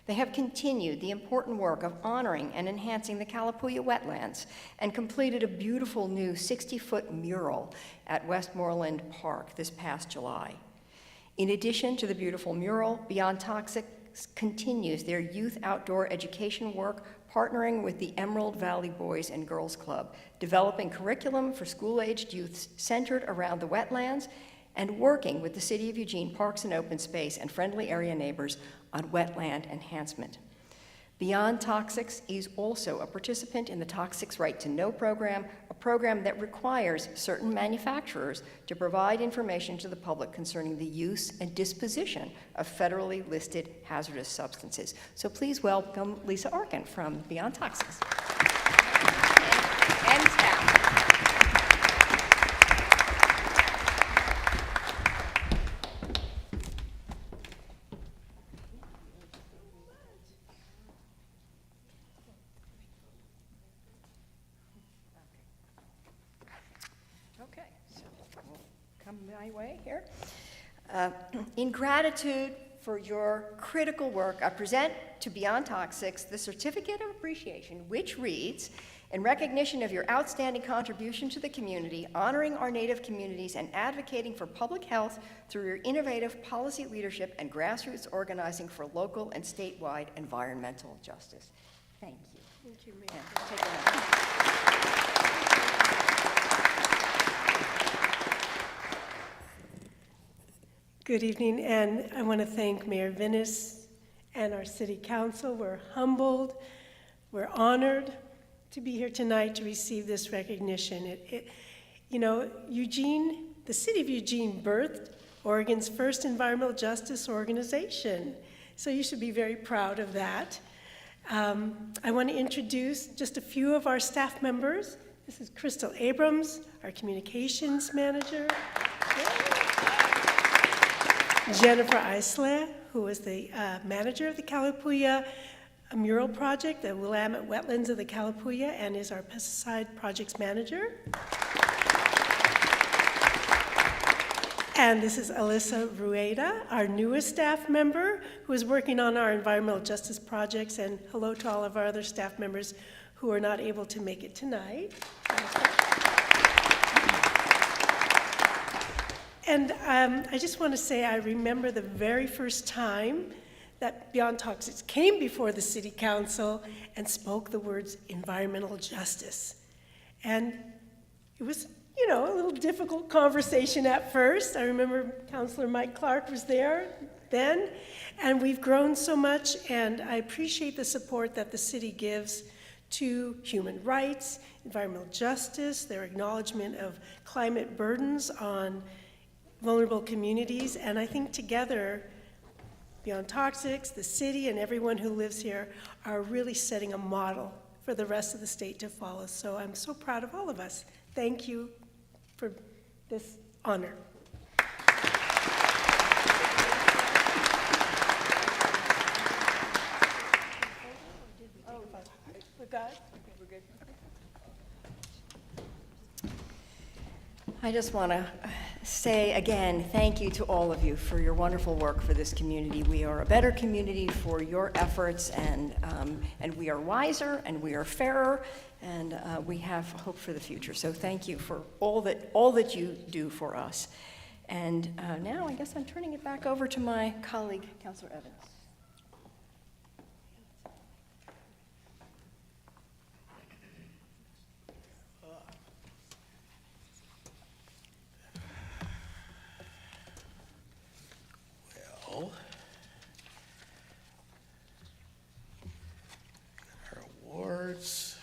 They have continued the important work of honoring and enhancing the Kalapuya wetlands and completed a beautiful new 60-foot mural at Westmoreland Park this past July. In addition to the beautiful mural, Beyond Toxics continues their youth outdoor education work, partnering with the Emerald Valley Boys and Girls Club, developing curriculum for school-aged youth centered around the wetlands, and working with the City of Eugene Parks and Open Space and friendly area neighbors on wetland enhancement. Beyond Toxics is also a participant in the Toxics Right to Know program, a program that requires certain manufacturers to provide information to the public concerning the use and disposition of federally listed hazardous substances. So please welcome Lisa Arkin from Beyond Toxics. And staff. my way here. In gratitude for your critical work, I present to Beyond Toxics the Certificate of Appreciation, which reads, in recognition of your outstanding contribution to the community, honoring our Native communities, and advocating for public health through your innovative policy leadership and grassroots organizing for local and statewide environmental justice. Thank you. Thank you, Mayor. Yeah, take that. Good evening, and I want to thank Mayor Vinnis and our City Council. We're humbled, we're honored to be here tonight to receive this recognition. Eugene, the City of Eugene birthed Oregon's first environmental justice organization, so you should be very proud of that. I want to introduce just a few of our staff members. This is Crystal Abrams, our communications manager. Jennifer Isla, who is the manager of the Kalapuya mural project, the Willamette Wetlands of the Kalapuya, and is our pesticide projects manager. And this is Alyssa Rueda, our newest staff member, who is working on our environmental justice projects, and hello to all of our other staff members who are not able to make it tonight. And I just want to say I remember the very first time that Beyond Toxics came before the City Council and spoke the words environmental justice. And it was, a little difficult conversation at first. I remember Councilor Mike Clark was there then, and we've grown so much, and I appreciate the support that the city gives to human rights, environmental justice, their acknowledgement of climate burdens on vulnerable communities, and I think together, Beyond Toxics, the city, and everyone who lives here are really setting a model for the rest of the state to follow. So I'm so proud of all of us. Thank you for this honor. I just want to say again, thank you to all of you for your wonderful work for this community. We are a better community for your efforts, and we are wiser, and we are fairer, and we have hope for the future. So thank you for all that you do for us. And now I guess I'm turning it back over to my colleague, Councilor Evans. Our awards.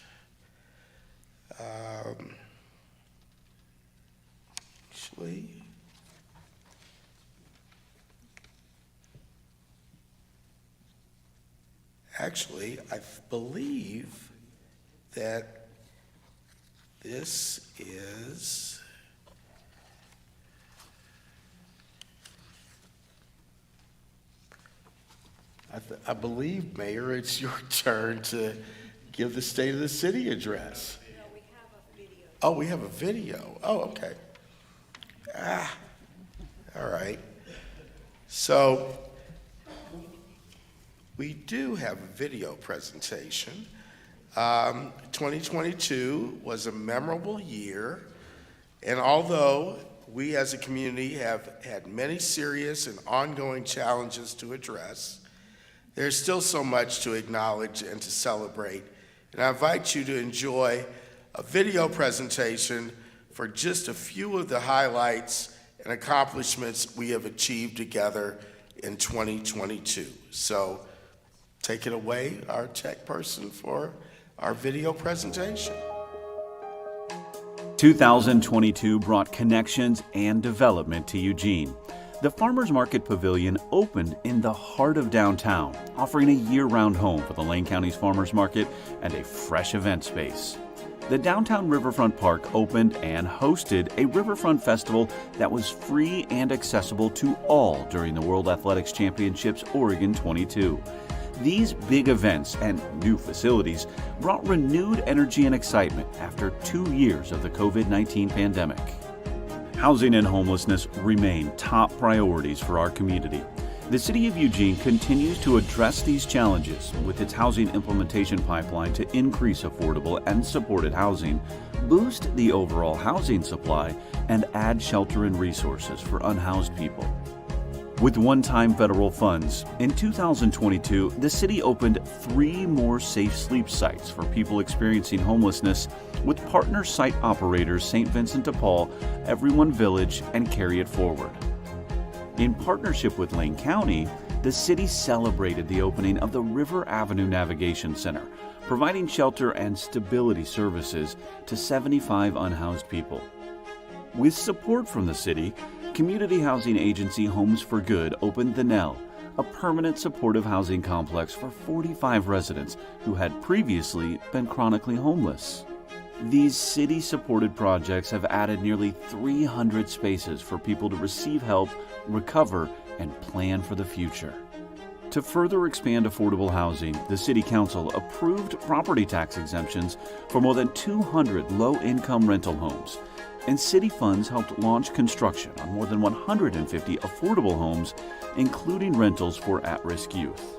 Actually, I believe that this is I believe, Mayor, it's your turn to give the State of the City address. No, we have a video. Oh, we have a video. Oh, okay. All right. So we do have a video presentation. 2022 was a memorable year, and although we as a community have had many serious and ongoing challenges to address, there's still so much to acknowledge and to celebrate. And I invite you to enjoy a video presentation for just a few of the highlights and accomplishments we have achieved together in 2022. So take it away, our tech person, for our video presentation. 2022 brought connections and development to Eugene. The Farmers Market Pavilion opened in the heart of downtown, offering a year-round home for the Lane County's Farmers Market and a fresh event space. The Downtown Riverfront Park opened and hosted a Riverfront Festival that was free and accessible to all during the World Athletics Championships Oregon 22. These big events and new facilities brought renewed energy and excitement after 2 years of the COVID-19 pandemic. Housing and homelessness remain top priorities for our community. The City of Eugene continues to address these challenges with its housing implementation pipeline to increase affordable and supported housing, boost the overall housing supply, and add shelter and resources for unhoused people. With one-time federal funds, in 2022, the city opened 3 more safe sleep sites for people experiencing homelessness with partner site operators St. Vincent de Paul, Everyone Village, and Carry It Forward. In partnership with Lane County, the city celebrated the opening of the River Avenue Navigation Center, providing shelter and stability services to 75 unhoused people. With support from the city, community housing agency Homes for Good opened The Nell, a permanent supportive housing complex for 45 residents who had previously been chronically homeless. These city-supported projects have added nearly 300 spaces for people to receive help, recover, and plan for the future. To further expand affordable housing, the City Council approved property tax exemptions for more than 200 low-income rental homes, and city funds helped launch construction on more than 150 affordable homes, including rentals for at-risk youth.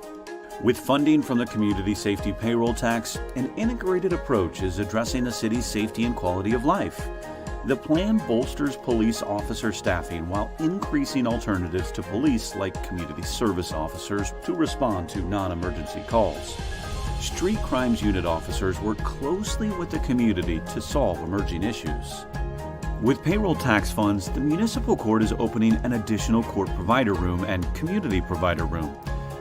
With funding from the Community Safety Payroll Tax, an integrated approach is addressing the city's safety and quality of life. The plan bolsters police officer staffing while increasing alternatives to police like community service officers to respond to non-emergency calls. Street Crimes Unit officers work closely with the community to solve emerging issues. With payroll tax funds, the municipal court is opening an additional court provider room and community provider room.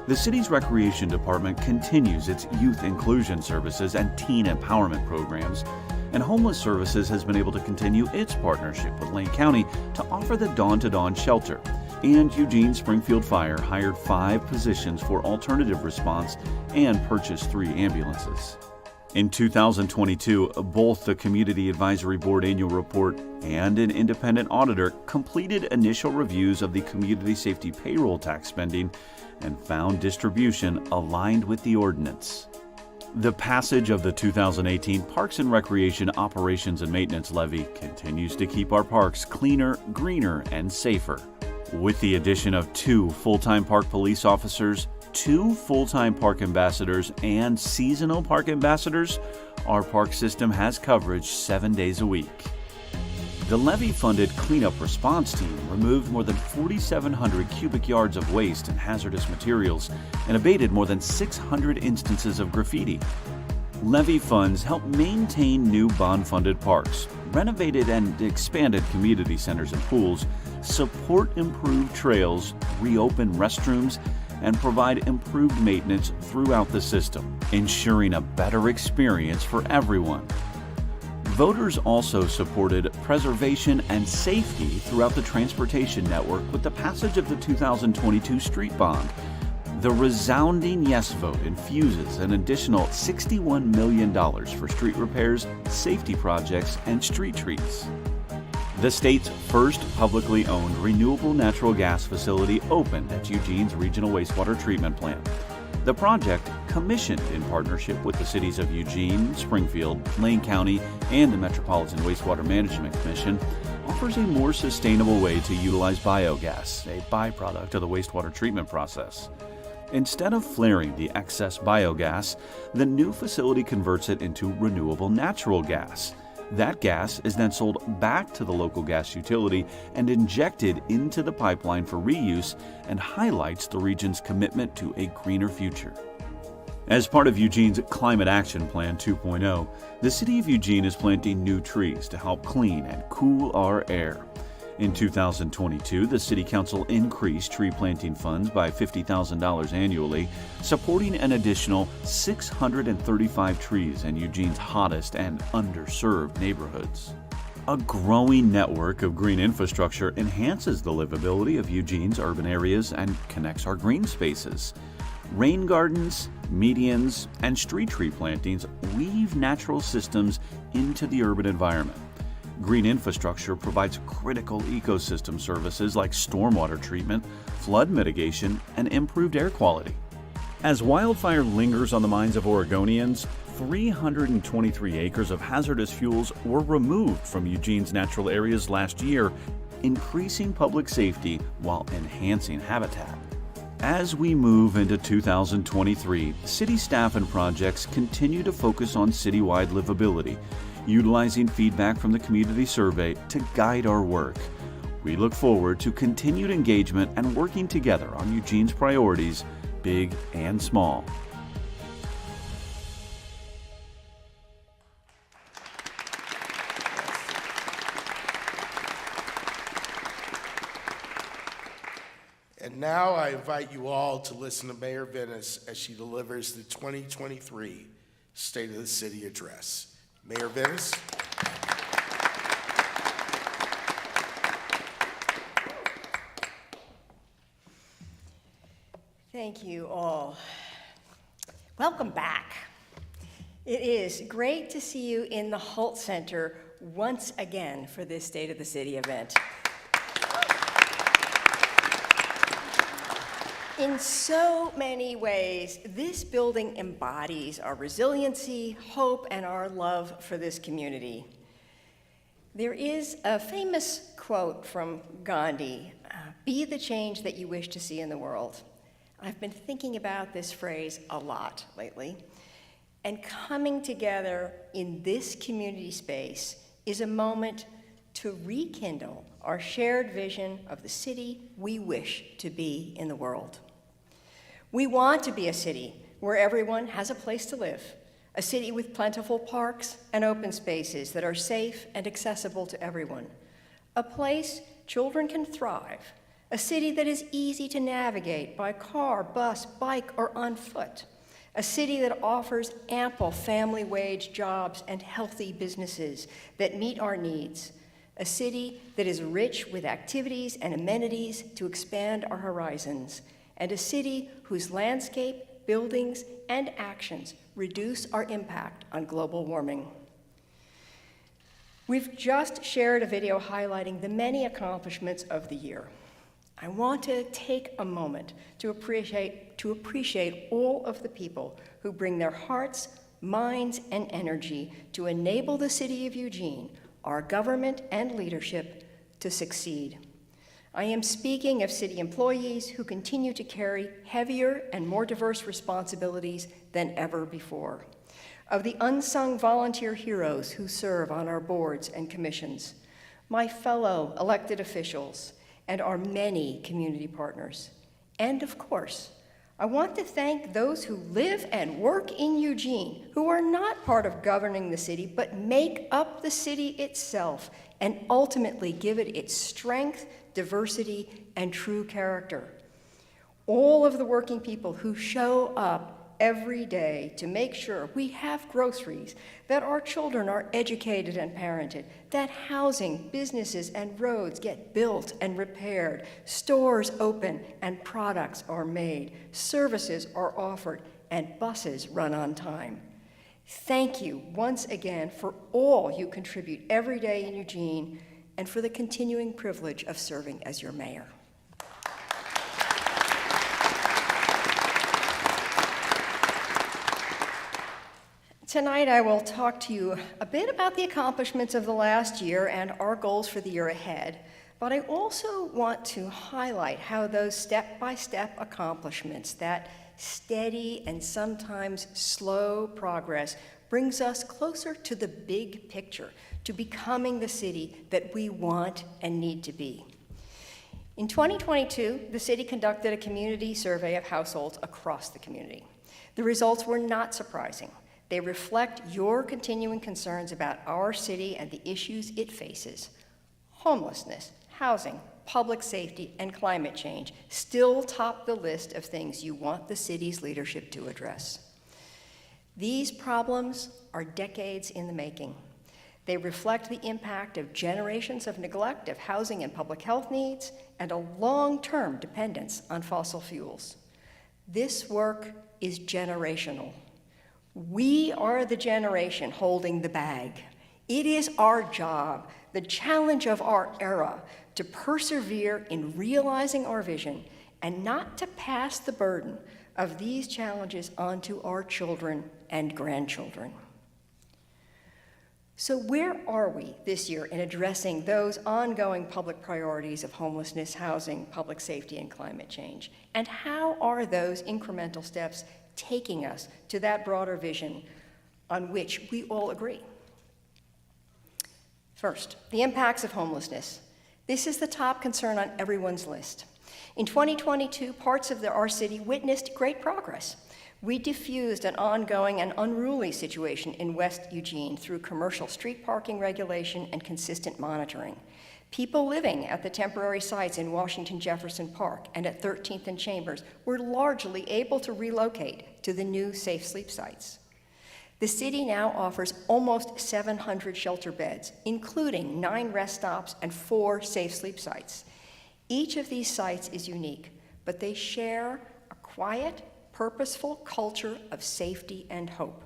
The city's recreation department continues its youth inclusion services and teen empowerment programs, and Homeless Services has been able to continue its partnership with Lane County to offer the Dawn to Dawn shelter. And Eugene Springfield Fire hired 5 positions for alternative response and purchased 3 ambulances. In 2022, both the Community Advisory Board annual report and an independent auditor completed initial reviews of the community safety payroll tax spending and found distribution aligned with the ordinance. The passage of the 2018 Parks and Recreation Operations and Maintenance Levy continues to keep our parks cleaner, greener, and safer. With the addition of 2 full-time park police officers, 2 full-time park ambassadors, and seasonal park ambassadors, our park system has coverage 7 days a week. The levy-funded cleanup response team removed more than 4,700 cubic yards of waste and hazardous materials and abated more than 600 instances of graffiti. Levy funds help maintain new bond-funded parks, renovated and expanded community centers and pools, support improved trails, reopen restrooms, and provide improved maintenance throughout the system, ensuring a better experience for everyone. Voters also supported preservation and safety throughout the transportation network with the passage of the 2022 street bond. The resounding yes vote infuses an additional $61 million for street repairs, safety projects, and street trees. The state's first publicly owned renewable natural gas facility opened at Eugene's Regional Wastewater Treatment Plant. The project, commissioned in partnership with the cities of Eugene, Springfield, Lane County, and the Metropolitan Wastewater Management Commission, offers a more sustainable way to utilize biogas, a byproduct of the wastewater treatment process. Instead of flaring the excess biogas, the new facility converts it into renewable natural gas. That gas is then sold back to the local gas utility and injected into the pipeline for reuse and highlights the region's commitment to a greener future. As part of Eugene's Climate Action Plan 2.0, the City of Eugene is planting new trees to help clean and cool our air. In 2022, the City Council increased tree planting funds by $50,000 annually, supporting an additional 635 trees in Eugene's hottest and underserved neighborhoods. A growing network of green infrastructure enhances the livability of Eugene's urban areas and connects our green spaces. Rain gardens, medians, and street tree plantings weave natural systems into the urban environment. Green infrastructure provides critical ecosystem services like stormwater treatment, flood mitigation, and improved air quality. As wildfire lingers on the minds of Oregonians, 323 acres of hazardous fuels were removed from Eugene's natural areas last year, increasing public safety while enhancing habitat. As we move into 2023, city staff and projects continue to focus on citywide livability, utilizing feedback from the community survey to guide our work. We look forward to continued engagement and working together on Eugene's priorities, big and small. And now I invite you all to listen to Mayor Venice as she delivers the 2023 State of the City Address. Mayor Venice. Thank you all. Welcome back. It is great to see you in the Holt Center once again for this State of the City event. In so many ways, this building embodies our resiliency, hope, and our love for this community. There is a famous quote from Gandhi, "Be the change that you wish to see in the world." I've been thinking about this phrase a lot lately, and coming together in this community space is a moment to rekindle our shared vision of the city we wish to be in the world. We want to be a city where everyone has a place to live, a city with plentiful parks and open spaces that are safe and accessible to everyone, a place children can thrive, a city that is easy to navigate by car, bus, bike, or on foot, a city that offers ample family wage jobs and healthy businesses that meet our needs, a city that is rich with activities and amenities to expand our horizons, and a city whose landscape, buildings, and actions reduce our impact on global warming. We've just shared a video highlighting the many accomplishments of the year. I want to take a moment to appreciate all of the people who bring their hearts, minds, and energy to enable the City of Eugene, our government and leadership, to succeed. I am speaking of city employees who continue to carry heavier and more diverse responsibilities than ever before, of the unsung volunteer heroes who serve on our boards and commissions, my fellow elected officials, and our many community partners. And of course, I want to thank those who live and work in Eugene, who are not part of governing the city, but make up the city itself and ultimately give it its strength, diversity, and true character. All of the working people who show up every day to make sure we have groceries, that our children are educated and parented, that housing, businesses, and roads get built and repaired, stores open and products are made, services are offered, and buses run on time. Thank you once again for all you contribute every day in Eugene and for the continuing privilege of serving as your mayor. Tonight I will talk to you a bit about the accomplishments of the last year and our goals for the year ahead, but I also want to highlight how those step-by-step accomplishments, that steady and sometimes slow progress, brings us closer to the big picture, to becoming the city that we want and need to be. In 2022, the city conducted a community survey of households across the community. The results were not surprising. They reflect your continuing concerns about our city and the issues it faces. Homelessness, housing, public safety, and climate change still top the list of things you want the city's leadership to address. These problems are decades in the making. They reflect the impact of generations of neglect of housing and public health needs and a long-term dependence on fossil fuels. This work is generational. We are the generation holding the bag. It is our job, the challenge of our era, to persevere in realizing our vision and not to pass the burden of these challenges onto our children and grandchildren. So where are we this year in addressing those ongoing public priorities of homelessness, housing, public safety, and climate change? And how are those incremental steps taking us to that broader vision on which we all agree? First, the impacts of homelessness. This is the top concern on everyone's list. In 2022, parts of our city witnessed great progress. We diffused an ongoing and unruly situation in West Eugene through commercial street parking regulation and consistent monitoring. People living at the temporary sites in Washington Jefferson Park and at 13th and Chambers were largely able to relocate to the new safe sleep sites. The city now offers almost 700 shelter beds, including 9 rest stops and 4 safe sleep sites. Each of these sites is unique, but they share a quiet, purposeful culture of safety and hope,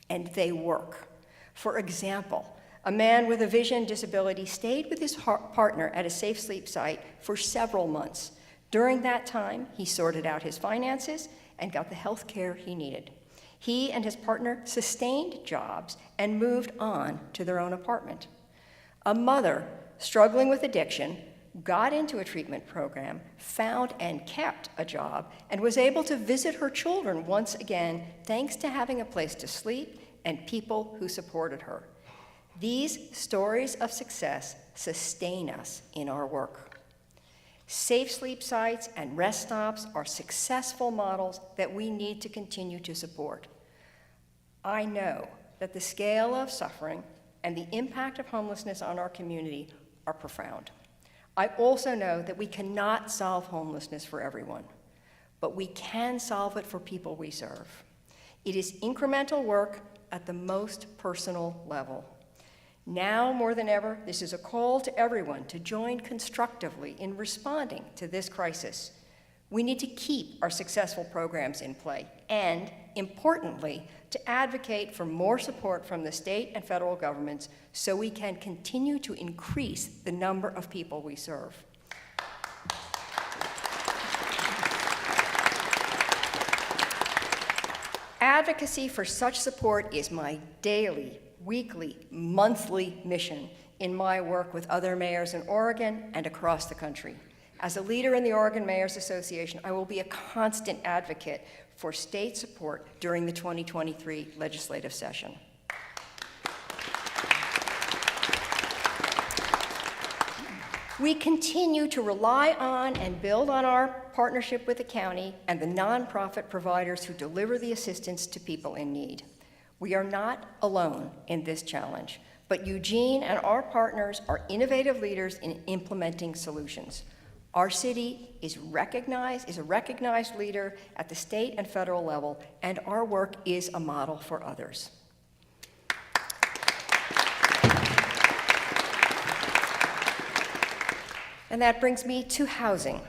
and they work. For example, a man with a vision disability stayed with his partner at a safe sleep site for several months. During that time, he sorted out his finances and got the health care he needed. He and his partner sustained jobs and moved on to their own apartment. A mother struggling with addiction got into a treatment program, found and kept a job, and was able to visit her children once again thanks to having a place to sleep and people who supported her. These stories of success sustain us in our work. Safe sleep sites and rest stops are successful models that we need to continue to support. I know that the scale of suffering and the impact of homelessness on our community are profound. I also know that we cannot solve homelessness for everyone, but we can solve it for people we serve. It is incremental work at the most personal level. Now more than ever, this is a call to everyone to join constructively in responding to this crisis. We need to keep our successful programs in play and, importantly, to advocate for more support from the state and federal governments so we can continue to increase the number of people we serve. Advocacy for such support is my daily, weekly, monthly mission in my work with other mayors in Oregon and across the country. As a leader in the Oregon Mayors Association, I will be a constant advocate for state support during the 2023 legislative session. We continue to rely on and build on our partnership with the county and the nonprofit providers who deliver the assistance to people in need. We are not alone in this challenge, but Eugene and our partners are innovative leaders in implementing solutions. Our city is a recognized leader at the state and federal level, and our work is a model for others. And that brings me to housing.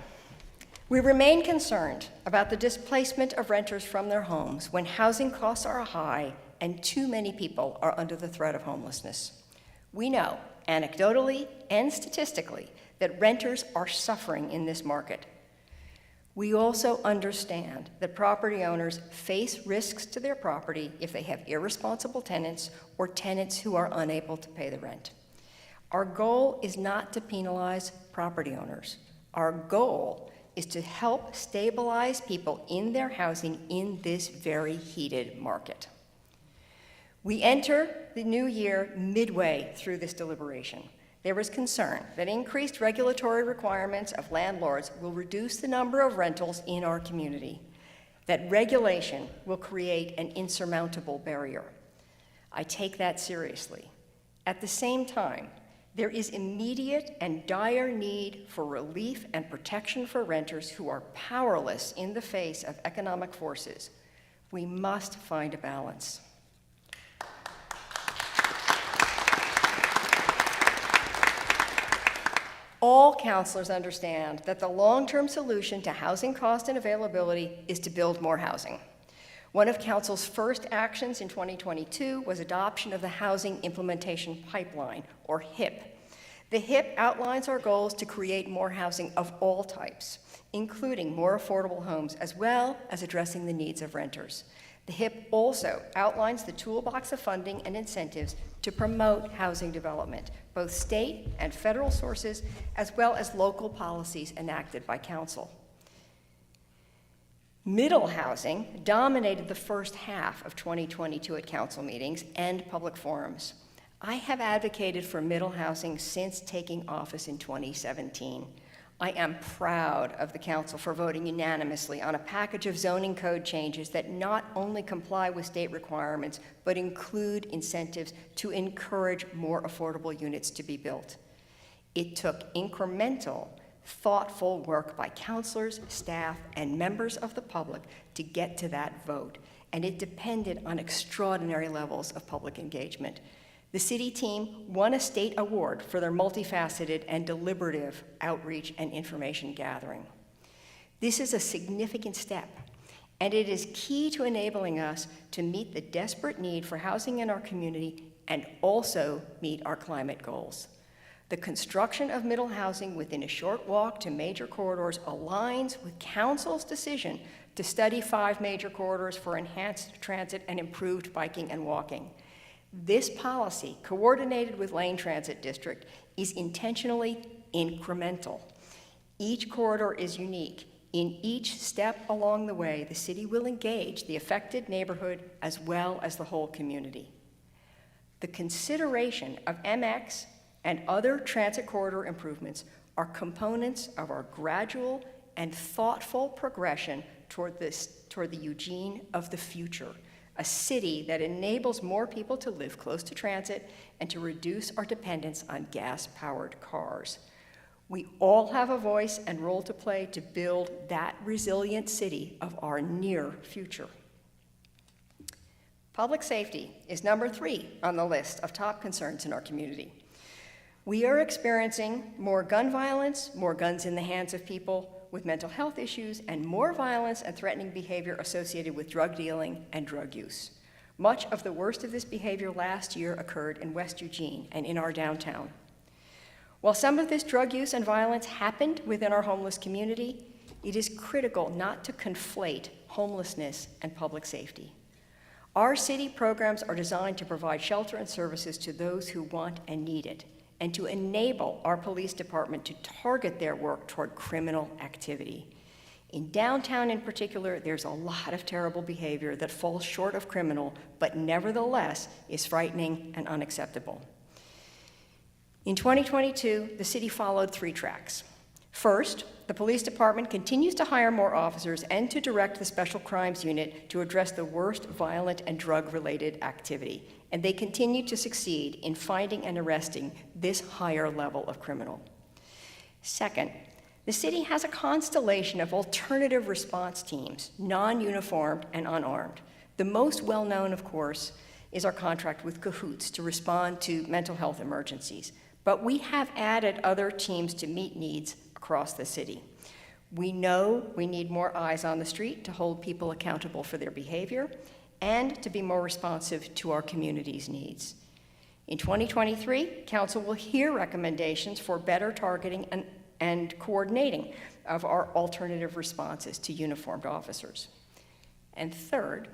We remain concerned about the displacement of renters from their homes when housing costs are high and too many people are under the threat of homelessness. We know, anecdotally and statistically, that renters are suffering in this market. We also understand that property owners face risks to their property if they have irresponsible tenants or tenants who are unable to pay the rent. Our goal is not to penalize property owners. Our goal is to help stabilize people in their housing in this very heated market. We enter the new year midway through this deliberation. There is concern that increased regulatory requirements of landlords will reduce the number of rentals in our community, that regulation will create an insurmountable barrier. I take that seriously. At the same time, there is immediate and dire need for relief and protection for renters who are powerless in the face of economic forces. We must find a balance. All counselors understand that the long-term solution to housing cost and availability is to build more housing. One of Council's first actions in 2022 was adoption of the Housing Implementation Pipeline, or HIP. The HIP outlines our goals to create more housing of all types, including more affordable homes, as well as addressing the needs of renters. The HIP also outlines the toolbox of funding and incentives to promote housing development, both state and federal sources, as well as local policies enacted by council. Middle housing dominated the first half of 2022 at council meetings and public forums. I have advocated for middle housing since taking office in 2017. I am proud of the council for voting unanimously on a package of zoning code changes that not only comply with state requirements, but include incentives to encourage more affordable units to be built. It took incremental, thoughtful work by councilors, staff, and members of the public to get to that vote, and it depended on extraordinary levels of public engagement. The city team won a state award for their multifaceted and deliberative outreach and information gathering. This is a significant step, and it is key to enabling us to meet the desperate need for housing in our community and also meet our climate goals. The construction of middle housing within a short walk to major corridors aligns with council's decision to study 5 major corridors for enhanced transit and improved biking and walking. This policy, coordinated with Lane Transit District, is intentionally incremental. Each corridor is unique. In each step along the way, the city will engage the affected neighborhood as well as the whole community. The consideration of MX and other transit corridor improvements are components of our gradual and thoughtful progression toward the Eugene of the future, a city that enables more people to live close to transit and to reduce our dependence on gas-powered cars. We all have a voice and role to play to build that resilient city of our near future. Public safety is number 3 on the list of top concerns in our community. We are experiencing more gun violence, more guns in the hands of people with mental health issues, and more violence and threatening behavior associated with drug dealing and drug use. Much of the worst of this behavior last year occurred in West Eugene and in our downtown. While some of this drug use and violence happened within our homeless community, it is critical not to conflate homelessness and public safety. Our city programs are designed to provide shelter and services to those who want and need it, and to enable our police department to target their work toward criminal activity. In downtown in particular, there's a lot of terrible behavior that falls short of criminal, but nevertheless is frightening and unacceptable. In 2022, the city followed 3 tracks. First, the police department continues to hire more officers and to direct the Special Crimes Unit to address the worst violent and drug-related activity, and they continue to succeed in finding and arresting this higher level of criminal. Second, the city has a constellation of alternative response teams, non-uniformed and unarmed. The most well-known, of course, is our contract with Cahoots to respond to mental health emergencies, but we have added other teams to meet needs across the city. We know we need more eyes on the street to hold people accountable for their behavior and to be more responsive to our community's needs. In 2023, Council will hear recommendations for better targeting and coordinating of our alternative responses to uniformed officers. And third,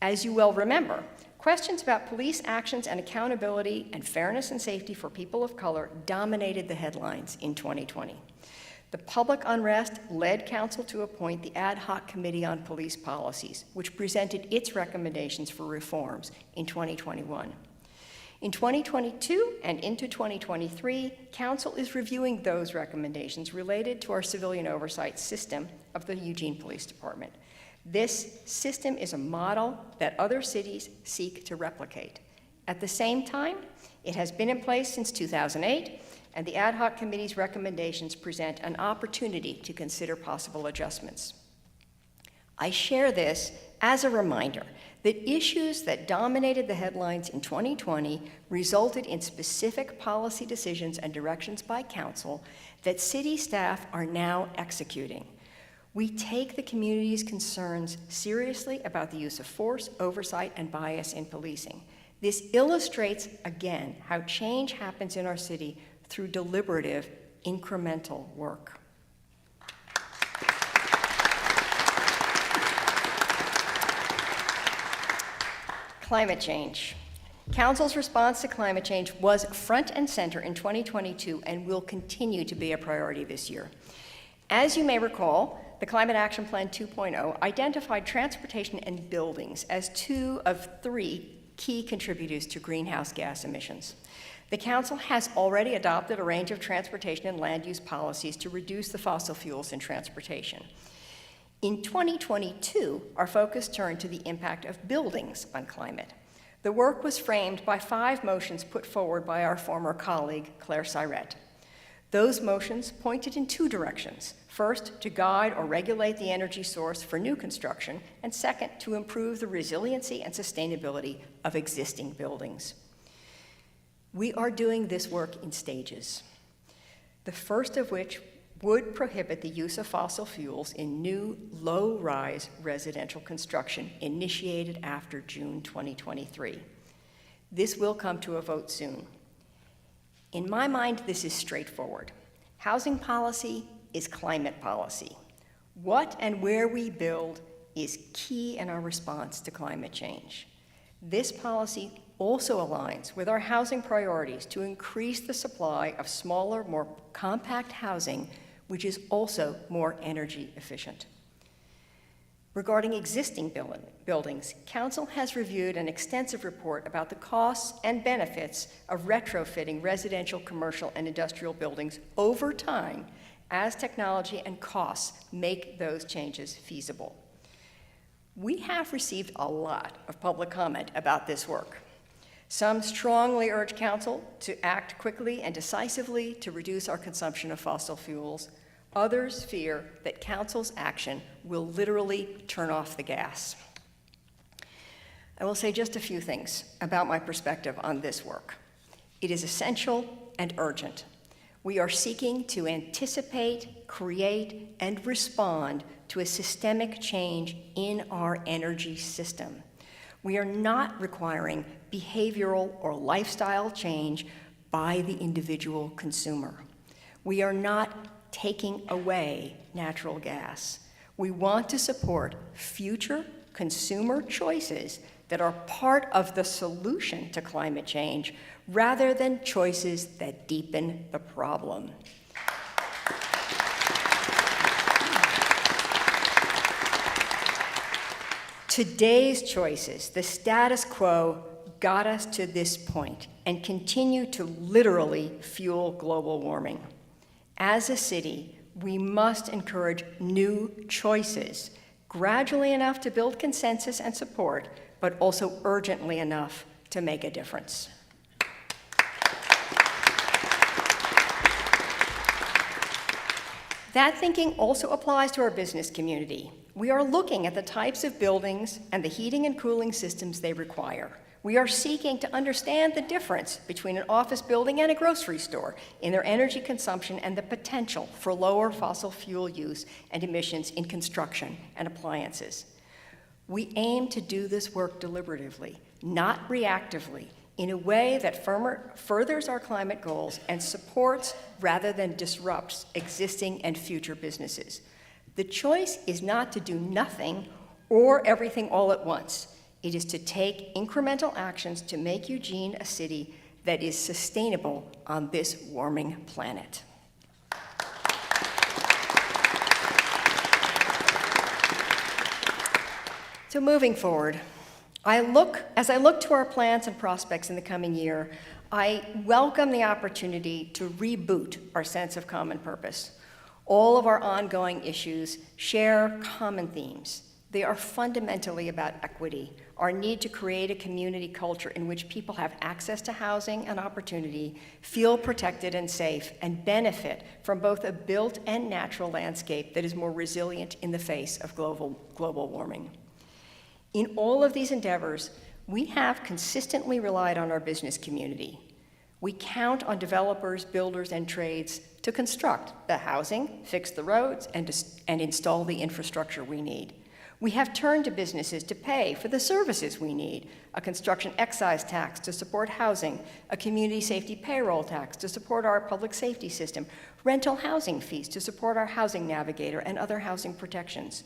as you well remember, questions about police actions and accountability and fairness and safety for people of color dominated the headlines in 2020. The public unrest led Council to appoint the Ad Hoc Committee on Police Policies, which presented its recommendations for reforms in 2021. In 2022 and into 2023, Council is reviewing those recommendations related to our civilian oversight system of the Eugene Police Department. This system is a model that other cities seek to replicate. At the same time, it has been in place since 2008, and the Ad Hoc Committee's recommendations present an opportunity to consider possible adjustments. I share this as a reminder that issues that dominated the headlines in 2020 resulted in specific policy decisions and directions by Council that city staff are now executing. We take the community's concerns seriously about the use of force, oversight, and bias in policing. This illustrates, again, how change happens in our city through deliberative, incremental work. Climate change. Council's response to climate change was front and center in 2022 and will continue to be a priority this year. As you may recall, the Climate Action Plan 2.0 identified transportation and buildings as 2 of 3 key contributors to greenhouse gas emissions. The Council has already adopted a range of transportation and land use policies to reduce the fossil fuels in transportation. In 2022, our focus turned to the impact of buildings on climate. The work was framed by 5 motions put forward by our former colleague, Claire Syrette. Those motions pointed in 2 directions. First, to guide or regulate the energy source for new construction, and second, to improve the resiliency and sustainability of existing buildings. We are doing this work in stages, the first of which would prohibit the use of fossil fuels in new low-rise residential construction initiated after June 2023. This will come to a vote soon. In my mind, this is straightforward. Housing policy is climate policy. What and where we build is key in our response to climate change. This policy also aligns with our housing priorities to increase the supply of smaller, more compact housing, which is also more energy efficient. Regarding existing buildings, Council has reviewed an extensive report about the costs and benefits of retrofitting residential, commercial, and industrial buildings over time as technology and costs make those changes feasible. We have received a lot of public comment about this work. Some strongly urge Council to act quickly and decisively to reduce our consumption of fossil fuels. Others fear that Council's action will literally turn off the gas. I will say just a few things about my perspective on this work. It is essential and urgent. We are seeking to anticipate, create, and respond to a systemic change in our energy system. We are not requiring behavioral or lifestyle change by the individual consumer. We are not taking away natural gas. We want to support future consumer choices that are part of the solution to climate change rather than choices that deepen the problem. Today's choices, the status quo, got us to this point and continue to literally fuel global warming. As a city, we must encourage new choices, gradually enough to build consensus and support, but also urgently enough to make a difference. That thinking also applies to our business community. We are looking at the types of buildings and the heating and cooling systems they require. We are seeking to understand the difference between an office building and a grocery store in their energy consumption and the potential for lower fossil fuel use and emissions in construction and appliances. We aim to do this work deliberatively, not reactively, in a way that furthers our climate goals and supports rather than disrupts existing and future businesses. The choice is not to do nothing or everything all at once. It is to take incremental actions to make Eugene a city that is sustainable on this warming planet. So moving forward, as I look to our plans and prospects in the coming year, I welcome the opportunity to reboot our sense of common purpose. All of our ongoing issues share common themes. They are fundamentally about equity, our need to create a community culture in which people have access to housing and opportunity, feel protected and safe, and benefit from both a built and natural landscape that is more resilient in the face of global warming. In all of these endeavors, we have consistently relied on our business community. We count on developers, builders, and trades to construct the housing, fix the roads, and install the infrastructure we need. We have turned to businesses to pay for the services we need, a construction excise tax to support housing, a community safety payroll tax to support our public safety system, rental housing fees to support our housing navigator and other housing protections.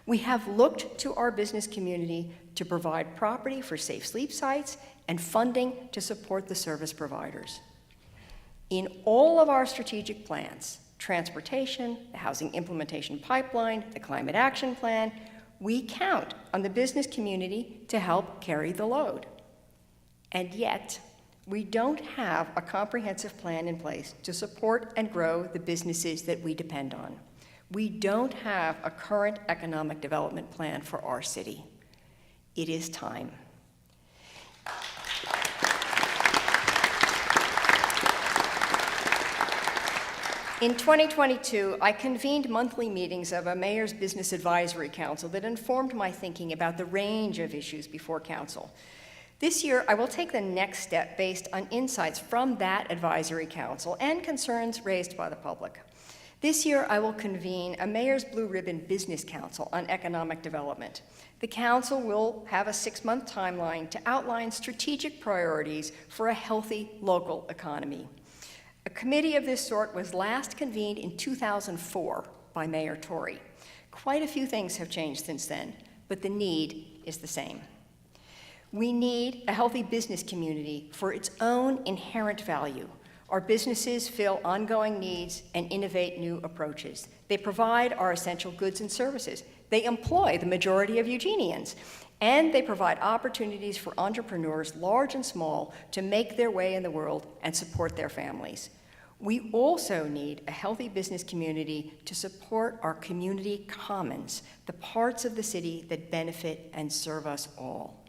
We have looked to our business community to provide property for safe sleep sites, and funding to support the service providers. In all of our strategic plans, transportation, the housing implementation pipeline, the climate action plan, we count on the business community to help carry the load. And yet, we don't have a comprehensive plan in place to support and grow the businesses that we depend on. We don't have a current economic development plan for our city. It is time. In 2022, I convened monthly meetings of a Mayor's Business Advisory Council that informed my thinking about the range of issues before Council. This year, I will take the next step based on insights from that advisory council and concerns raised by the public. This year, I will convene a Mayor's Blue Ribbon Business Council on economic development. The council will have a 6-month timeline to outline strategic priorities for a healthy local economy. A committee of this sort was last convened in 2004 by Mayor Tory. Quite a few things have changed since then, but the need is the same. We need a healthy business community for its own inherent value. Our businesses fill ongoing needs and innovate new approaches. They provide our essential goods and services. They employ the majority of Eugenians. And they provide opportunities for entrepreneurs, large and small, to make their way in the world and support their families. We also need a healthy business community to support our community commons, the parts of the city that benefit and serve us all.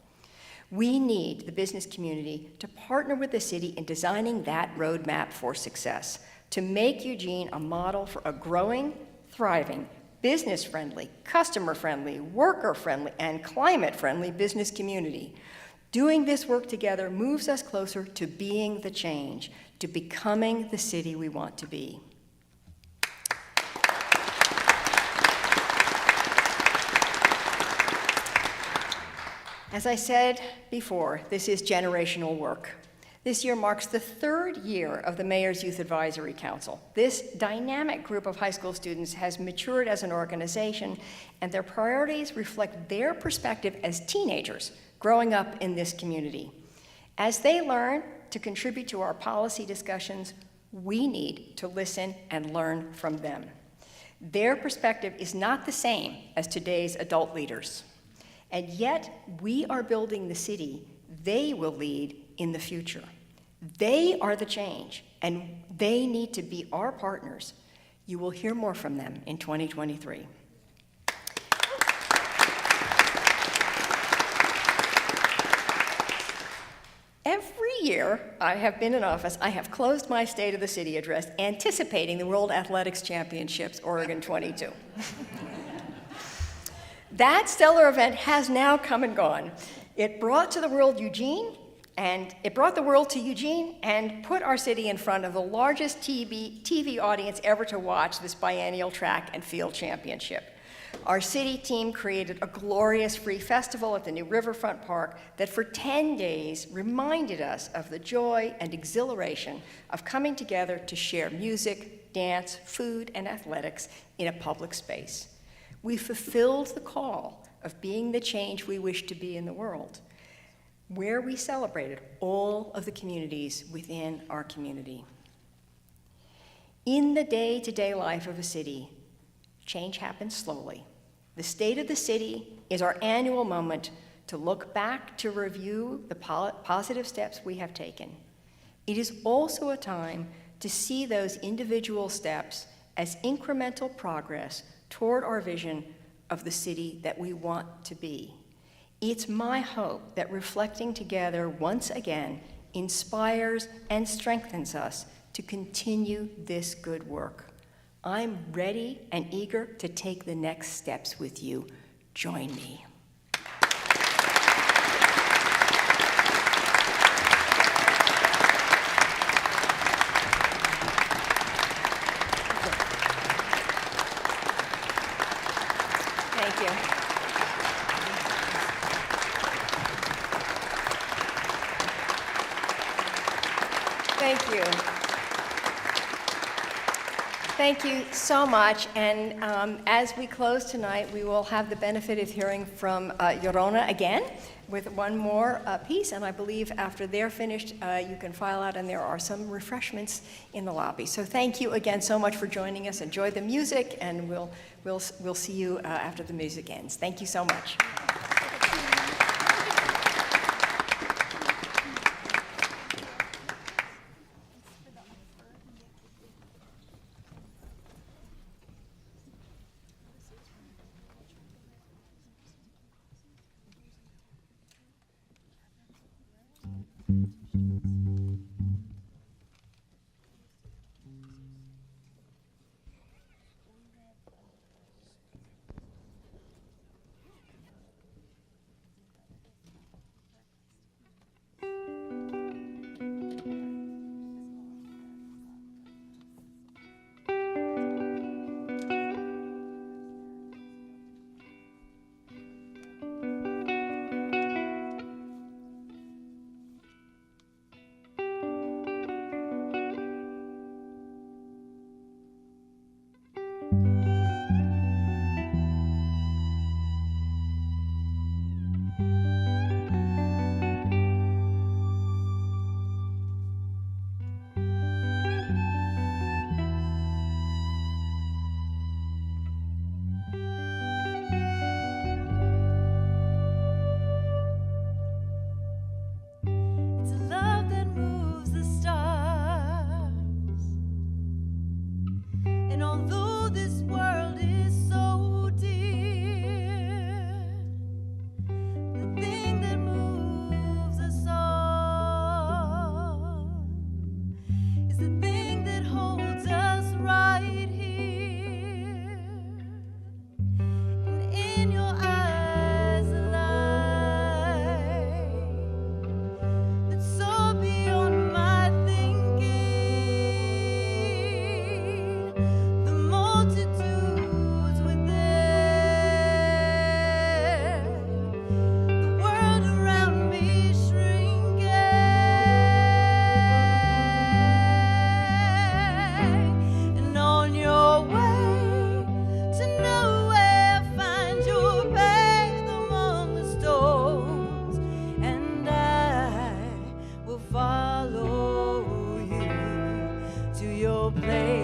We need the business community to partner with the city in designing that roadmap for success, to make Eugene a model for a growing, thriving, business-friendly, customer-friendly, worker-friendly, and climate-friendly business community. Doing this work together moves us closer to being the change, to becoming the city we want to be. As I said before, this is generational work. This year marks the 3rd year of the Mayor's Youth Advisory Council. This dynamic group of high school students has matured as an organization, and their priorities reflect their perspective as teenagers growing up in this community. As they learn to contribute to our policy discussions, we need to listen and learn from them. Their perspective is not the same as today's adult leaders. And yet, we are building the city they will lead in the future. They are the change, and they need to be our partners. You will hear more from them in 2023. Every year I have been in office, I have closed my State of the City address anticipating the World Athletics Championships, Oregon 22. That stellar event has now come and gone. It brought the world to Eugene and put our city in front of the largest TV audience ever to watch this biennial track and field championship. Our city team created a glorious free festival at the new Riverfront Park that for 10 days reminded us of the joy and exhilaration of coming together to share music, dance, food, and athletics in a public space. We fulfilled the call of being the change we wish to be in the world, where we celebrated all of the communities within our community. In the day-to-day life of a city, change happens slowly. The State of the City is our annual moment to look back, to review the positive steps we have taken. It is also a time to see those individual steps as incremental progress toward our vision of the city that we want to be. It's my hope that reflecting together once again inspires and strengthens us to continue this good work. I'm ready and eager to take the next steps with you. Join me. Thank you. Thank you. Thank you so much. And as we close tonight, we will have the benefit of hearing from Yorona again with one more piece. And I believe after they're finished, you can file out, and there are some refreshments in the lobby. So thank you again so much for joining us. Enjoy the music, and we'll see you after the music ends. Thank you so much. Place